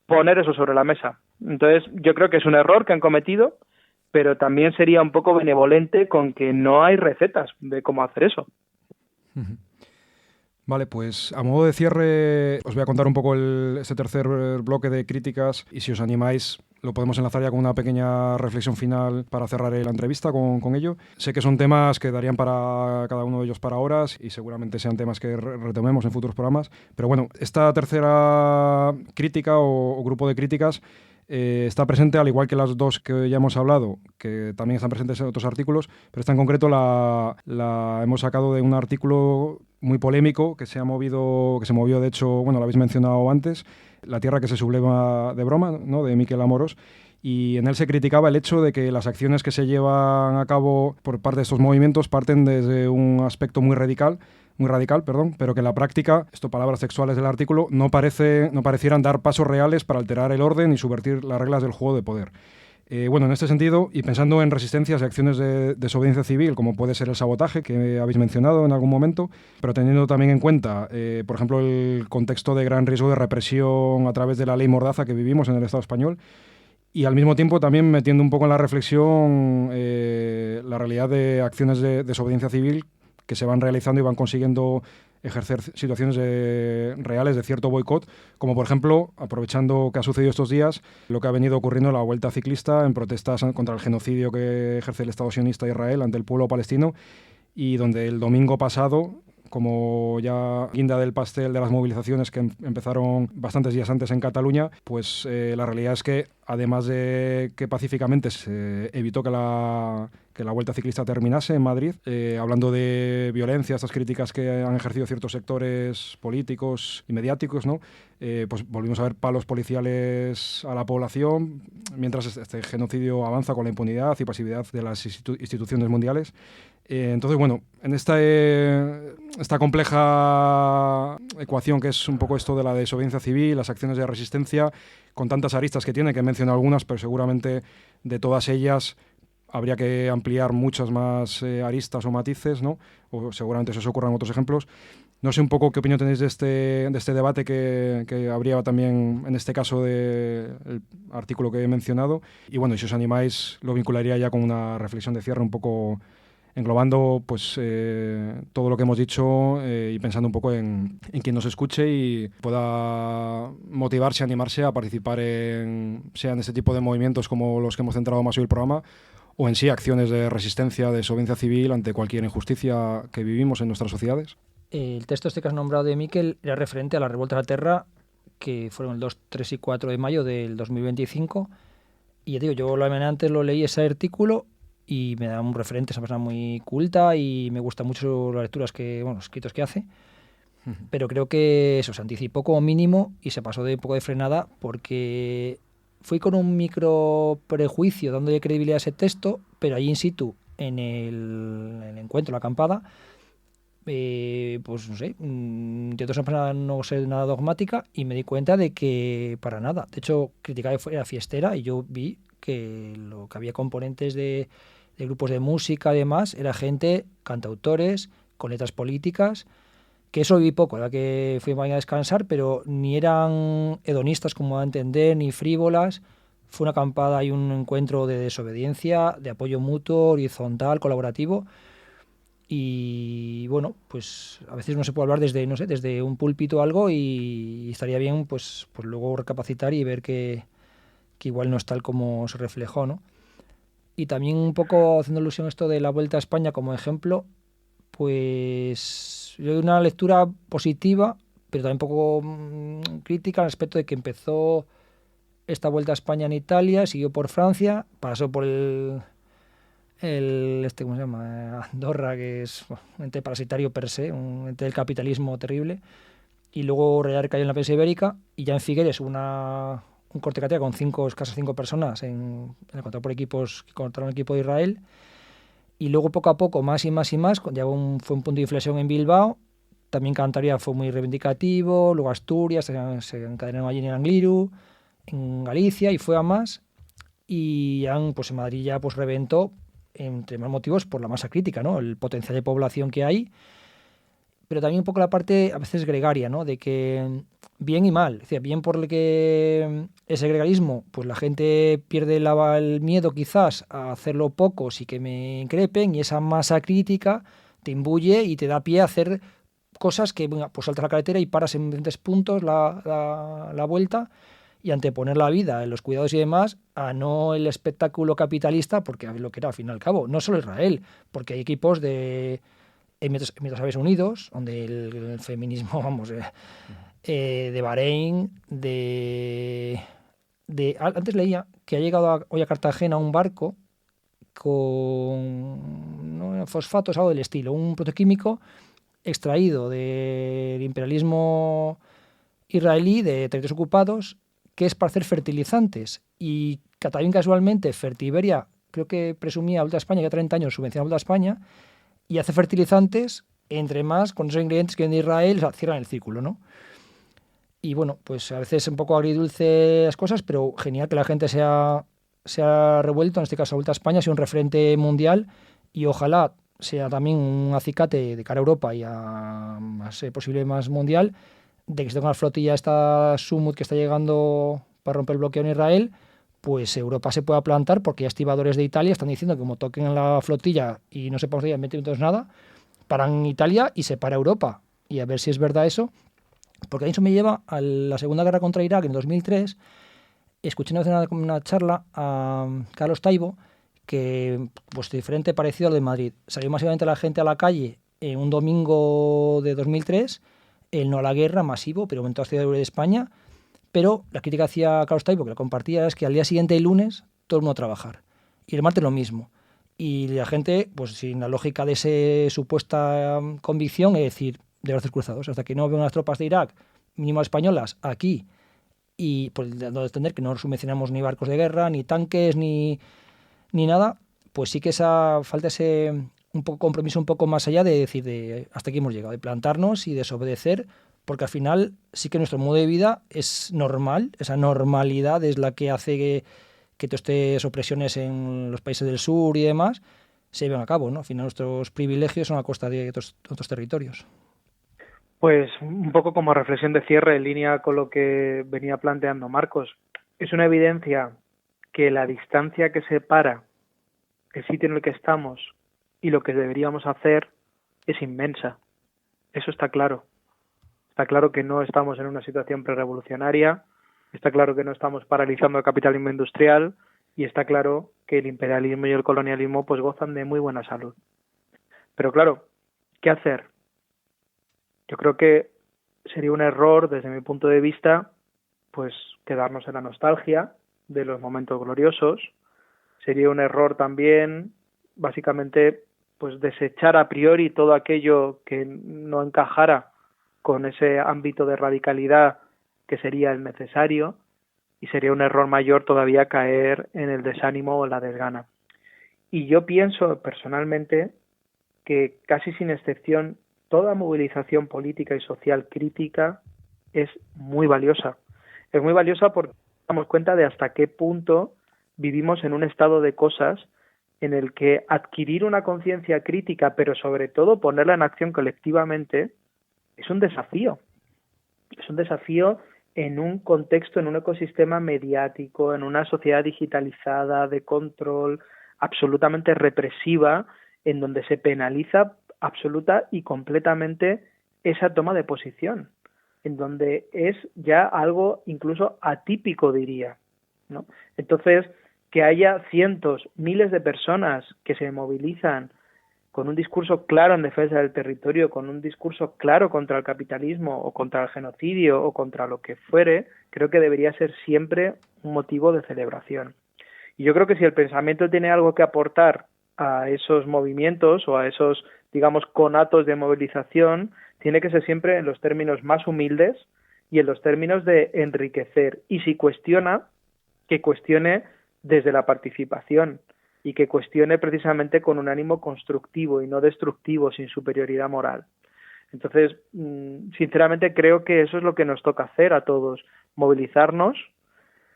Speaker 7: poner eso sobre la mesa. Entonces, yo creo que es un error que han cometido, pero también sería un poco benevolente con que no hay recetas de cómo hacer eso.
Speaker 2: Vale, pues a modo de cierre os voy a contar un poco este tercer bloque de críticas y si os animáis lo podemos enlazar ya con una pequeña reflexión final para cerrar la entrevista con ello. Sé que son temas que darían para cada uno de ellos para horas y seguramente sean temas que retomemos en futuros programas, pero bueno, esta tercera crítica o grupo de críticas está presente, al igual que las dos que ya hemos hablado, que también están presentes en otros artículos, pero esta en concreto la hemos sacado de un artículo muy polémico que se movió, de hecho, bueno, lo habéis mencionado antes, La tierra que se subleva de broma, ¿no?, de Miquel Amorós, y en él se criticaba el hecho de que las acciones que se llevan a cabo por parte de estos movimientos parten desde un aspecto muy radical, pero que en la práctica, palabras textuales del artículo, no parecieran dar pasos reales para alterar el orden y subvertir las reglas del juego de poder. Bueno, en este sentido, y pensando en resistencias y acciones de desobediencia civil, como puede ser el sabotaje, que habéis mencionado en algún momento, pero teniendo también en cuenta, por ejemplo, el contexto de gran riesgo de represión a través de la ley Mordaza que vivimos en el Estado español, y al mismo tiempo también metiendo un poco en la reflexión la realidad de acciones de desobediencia civil que se van realizando y van consiguiendo ejercer situaciones reales de cierto boicot, como por ejemplo, aprovechando que ha sucedido estos días, lo que ha venido ocurriendo en la Vuelta Ciclista en protestas contra el genocidio que ejerce el Estado sionista de Israel ante el pueblo palestino, y donde el domingo pasado, como ya guinda del pastel de las movilizaciones que empezaron bastantes días antes en Cataluña, pues la realidad es que, además de que pacíficamente se evitó que la Vuelta Ciclista terminase en Madrid, hablando de violencia, estas críticas que han ejercido ciertos sectores políticos y mediáticos, ¿no? Pues volvimos a ver palos policiales a la población, mientras este genocidio avanza con la impunidad y pasividad de las instituciones mundiales. Entonces, bueno, en esta compleja ecuación que es un poco esto de la desobediencia civil, las acciones de resistencia, con tantas aristas que tiene, que he mencionado algunas, pero seguramente de todas ellas habría que ampliar muchas más aristas o matices, ¿no? O seguramente se os ocurran otros ejemplos. No sé un poco qué opinión tenéis de este debate que habría también en este caso del artículo que he mencionado. Y bueno, y si os animáis, lo vincularía ya con una reflexión de cierre un poco englobando pues todo lo que hemos dicho y pensando un poco en quien nos escuche y pueda motivarse, animarse a participar sea en este tipo de movimientos como los que hemos centrado más hoy el programa, o en sí acciones de resistencia, de desobediencia civil ante cualquier injusticia que vivimos en nuestras sociedades.
Speaker 8: El texto que has nombrado de Miquel era referente a las revueltas de la Terra, que fueron el 2, 3 y 4 de mayo del 2025. Y ya digo, yo antes lo leí ese artículo y me da un referente, esa persona muy culta, y me gustan mucho las lecturas los escritos que hace. Pero creo que eso se anticipó como mínimo y se pasó de un poco de frenada, porque fui con un micro prejuicio dándole credibilidad a ese texto, pero allí in situ, en el encuentro, la acampada, pues no sé, intento ser una persona no ser nada dogmática y me di cuenta de que para nada. De hecho, criticaba que era fiestera y yo vi que lo que había componentes de grupos de música y demás era gente, cantautores, con letras políticas, que eso vi poco, la que fui mañana a descansar, pero ni eran hedonistas como a entender, ni frívolas. Fue una acampada y un encuentro de desobediencia, de apoyo mutuo, horizontal, colaborativo. Y bueno, pues a veces no se puede hablar desde, no sé, desde un púlpito o algo y estaría bien pues luego recapacitar y ver que igual no es tal como se reflejó, ¿no? Y también un poco haciendo alusión a esto de la Vuelta a España como ejemplo, pues yo doy una lectura positiva, pero también un poco crítica al aspecto de que empezó esta Vuelta a España en Italia, siguió por Francia, pasó por ¿cómo se llama? Andorra, que es un ente parasitario per se, un ente del capitalismo terrible, y luego Real cayó en la península ibérica, y ya en Figueres un corte catera con escasas 5 personas en el control por equipos que controlaron el equipo de Israel, y luego poco a poco más y más y más, ya fue un punto de inflexión en Bilbao, también Cantabria fue muy reivindicativo, luego Asturias, se encadenó allí en Angliru, en Galicia, y fue a más, y pues en Madrid ya pues reventó, entre más motivos, por la masa crítica, ¿no? El potencial de población que hay, pero también un poco la parte a veces gregaria, ¿no? De que bien y mal, es decir, bien por el que ese gregarismo, pues la gente pierde el miedo quizás a hacerlo pocos y que me increpen, y esa masa crítica te imbuye y te da pie a hacer cosas que, bueno, pues saltas la carretera y paras en diferentes puntos la vuelta, y anteponer la vida, los cuidados y demás, a no el espectáculo capitalista, porque es lo que era al fin y al cabo. No solo Israel, porque hay equipos de Emiratos Árabes Unidos, donde el feminismo, vamos, de Bahrein, antes leía que ha llegado hoy a Cartagena un barco con fosfatos, algo del estilo, un protoquímico extraído del imperialismo israelí de territorios ocupados, que es para hacer fertilizantes. Y también casualmente Fertiberia, creo que presumía a Vuelta a España, que 30 años subvenciona a Vuelta a España, y hace fertilizantes, entre más, con esos ingredientes que vienen de Israel, o sea, cierran el círculo, ¿no? Y bueno, pues a veces un poco agridulce las cosas, pero genial que la gente se ha revuelto, en este caso Vuelta a España, sea un referente mundial, y ojalá sea también un acicate de cara a Europa y a más posible más mundial, de que se tenga una flotilla esta Sumut que está llegando para romper el bloqueo en Israel, pues Europa se pueda plantar, porque ya estibadores de Italia están diciendo que como toquen la flotilla y no sepamos de ella en 20 minutos nada, paran Italia y se para Europa. Y a ver si es verdad eso, porque a eso me lleva a la Segunda Guerra contra Irak en 2003. Escuché una charla a Carlos Taibo, que pues diferente, parecido al de Madrid. Salió masivamente la gente a la calle en un domingo de 2003, el no a la guerra masivo, pero en toda la ciudad de España. Pero la crítica hacia Carlos Taibo, que la compartía, es que al día siguiente, el lunes, todo el mundo a trabajar. Y el martes lo mismo. Y la gente, pues sin la lógica de esa supuesta convicción, es decir, de brazos cruzados, hasta que no vean las tropas de Irak, mínimo españolas, aquí, y pues dando a entender que no subvencionamos ni barcos de guerra, ni tanques, ni nada, pues sí que falta ese un poco compromiso un poco más allá de decir hasta aquí hemos llegado, de plantarnos y desobedecer, porque al final sí que nuestro modo de vida es normal, esa normalidad es la que hace que todas estas opresiones en los países del sur y demás se lleven a cabo, ¿no? Al final nuestros privilegios son a costa de otros territorios.
Speaker 7: Pues un poco como reflexión de cierre en línea con lo que venía planteando Marcos. Es una evidencia que la distancia que separa el sitio en el que estamos y lo que deberíamos hacer es inmensa. Eso está claro. Está claro que no estamos en una situación prerevolucionaria, está claro que no estamos paralizando el capitalismo industrial y está claro que el imperialismo y el colonialismo pues gozan de muy buena salud. Pero claro, ¿qué hacer? Yo creo que sería un error, desde mi punto de vista, pues quedarnos en la nostalgia de los momentos gloriosos. Sería un error también, básicamente, pues desechar a priori todo aquello que no encajara con ese ámbito de radicalidad que sería el necesario. y sería un error mayor todavía caer en el desánimo o la desgana. Y yo pienso personalmente que casi sin excepción toda movilización política y social crítica es muy valiosa. Es muy valiosa porque nos damos cuenta de hasta qué punto vivimos en un estado de cosas en el que adquirir una conciencia crítica, pero sobre todo ponerla en acción colectivamente, es un desafío. Es un desafío en un contexto, en un ecosistema mediático, en una sociedad digitalizada, de control, absolutamente represiva, en donde se penaliza absoluta y completamente esa toma de posición, en donde es ya algo incluso atípico, diría, ¿no? Entonces, que haya cientos, miles de personas que se movilizan con un discurso claro en defensa del territorio, con un discurso claro contra el capitalismo o contra el genocidio o contra lo que fuere, creo que debería ser siempre un motivo de celebración. Y yo creo que si el pensamiento tiene algo que aportar a esos movimientos o a esos, digamos, conatos de movilización, tiene que ser siempre en los términos más humildes y en los términos de enriquecer. Y si cuestiona, que cuestione desde la participación y que cuestione precisamente con un ánimo constructivo y no destructivo, sin superioridad moral. Entonces, sinceramente creo que eso es lo que nos toca hacer a todos, movilizarnos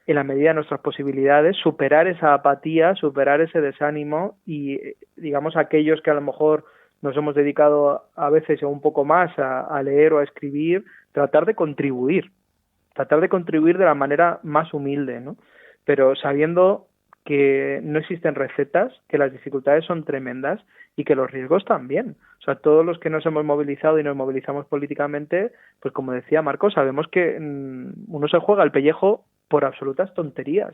Speaker 7: en la medida de nuestras posibilidades, superar esa apatía, superar ese desánimo y, digamos, aquellos que a lo mejor nos hemos dedicado a veces un poco más a leer o a escribir, tratar de contribuir de la manera más humilde, ¿no? Pero sabiendo que no existen recetas, que las dificultades son tremendas y que los riesgos también. O sea, todos los que nos hemos movilizado y nos movilizamos políticamente, pues como decía Marcos, sabemos que uno se juega el pellejo por absolutas tonterías.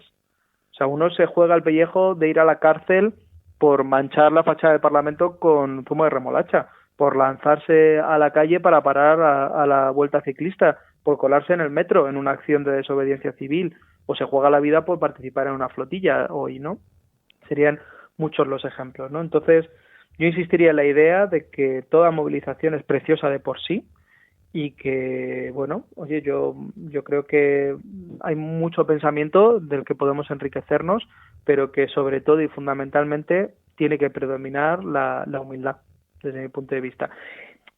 Speaker 7: O sea, uno se juega el pellejo de ir a la cárcel por manchar la fachada del Parlamento con zumo de remolacha, por lanzarse a la calle para parar a la vuelta ciclista, por colarse en el metro en una acción de desobediencia civil, o se juega la vida por participar en una flotilla hoy, ¿no? Serían muchos los ejemplos, ¿no? Entonces, yo insistiría en la idea de que toda movilización es preciosa de por sí y que, bueno, oye, yo creo que hay mucho pensamiento del que podemos enriquecernos, pero que sobre todo y fundamentalmente tiene que predominar la humildad, desde mi punto de vista.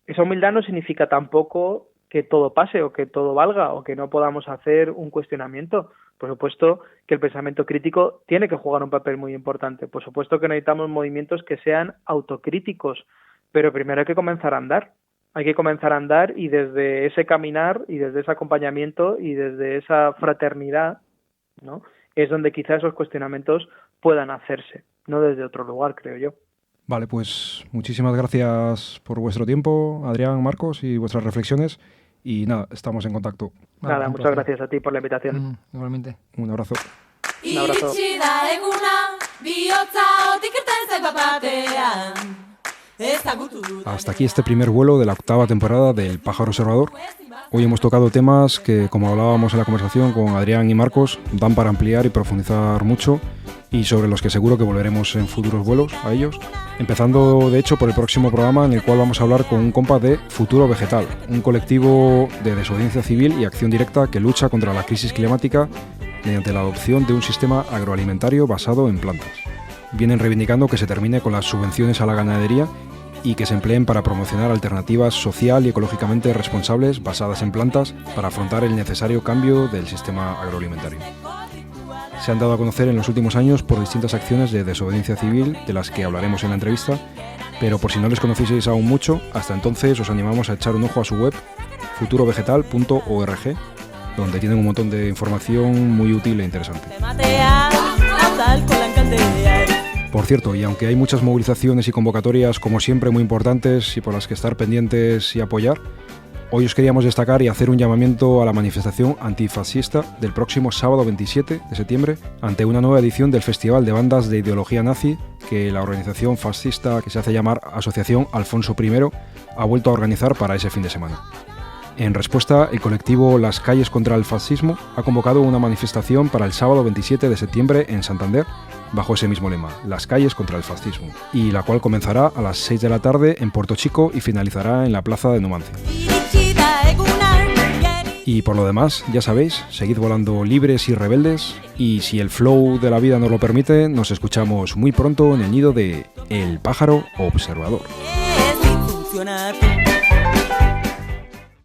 Speaker 7: Esa humildad no significa tampoco que todo pase o que todo valga o que no podamos hacer un cuestionamiento. Por supuesto que el pensamiento crítico tiene que jugar un papel muy importante. Por supuesto que necesitamos movimientos que sean autocríticos, pero primero hay que comenzar a andar. Hay que comenzar a andar y desde ese caminar y desde ese acompañamiento y desde esa fraternidad, ¿no?, es donde quizás esos cuestionamientos puedan hacerse, no desde otro lugar, creo yo.
Speaker 2: Vale, pues muchísimas gracias por vuestro tiempo, Adrián, Marcos, y vuestras reflexiones. Y nada, estamos en contacto.
Speaker 7: Nada, muchas gracias a ti por la invitación.
Speaker 8: Igualmente.
Speaker 2: Un abrazo.
Speaker 7: Un abrazo.
Speaker 2: Hasta aquí este primer vuelo de la 8ª temporada del Pájaro Observador. Hoy hemos tocado temas que, como hablábamos en la conversación con Adrián y Marcos, dan para ampliar y profundizar mucho y sobre los que seguro que volveremos en futuros vuelos a ellos. Empezando, de hecho, por el próximo programa en el cual vamos a hablar con un compa de Futuro Vegetal, un colectivo de desobediencia civil y acción directa que lucha contra la crisis climática mediante la adopción de un sistema agroalimentario basado en plantas. Vienen reivindicando que se termine con las subvenciones a la ganadería y que se empleen para promocionar alternativas social y ecológicamente responsables basadas en plantas para afrontar el necesario cambio del sistema agroalimentario. Se han dado a conocer en los últimos años por distintas acciones de desobediencia civil, de las que hablaremos en la entrevista, pero por si no les conocieseis aún mucho, hasta entonces os animamos a echar un ojo a su web, futurovegetal.org, donde tienen un montón de información muy útil e interesante. Por cierto, y aunque hay muchas movilizaciones y convocatorias, como siempre, muy importantes y por las que estar pendientes y apoyar, hoy os queríamos destacar y hacer un llamamiento a la manifestación antifascista del próximo sábado 27 de septiembre ante una nueva edición del Festival de Bandas de Ideología Nazi que la organización fascista que se hace llamar Asociación Alfonso I ha vuelto a organizar para ese fin de semana. En respuesta, el colectivo Las Calles contra el Fascismo ha convocado una manifestación para el sábado 27 de septiembre en Santander, bajo ese mismo lema, Las Calles contra el Fascismo, y la cual comenzará a las 6 de la tarde en Puerto Chico y finalizará en la plaza de Numancia. Y por lo demás, ya sabéis, seguid volando libres y rebeldes, y si el flow de la vida nos lo permite, nos escuchamos muy pronto en el nido de El Pájaro Observador.
Speaker 9: Funciona.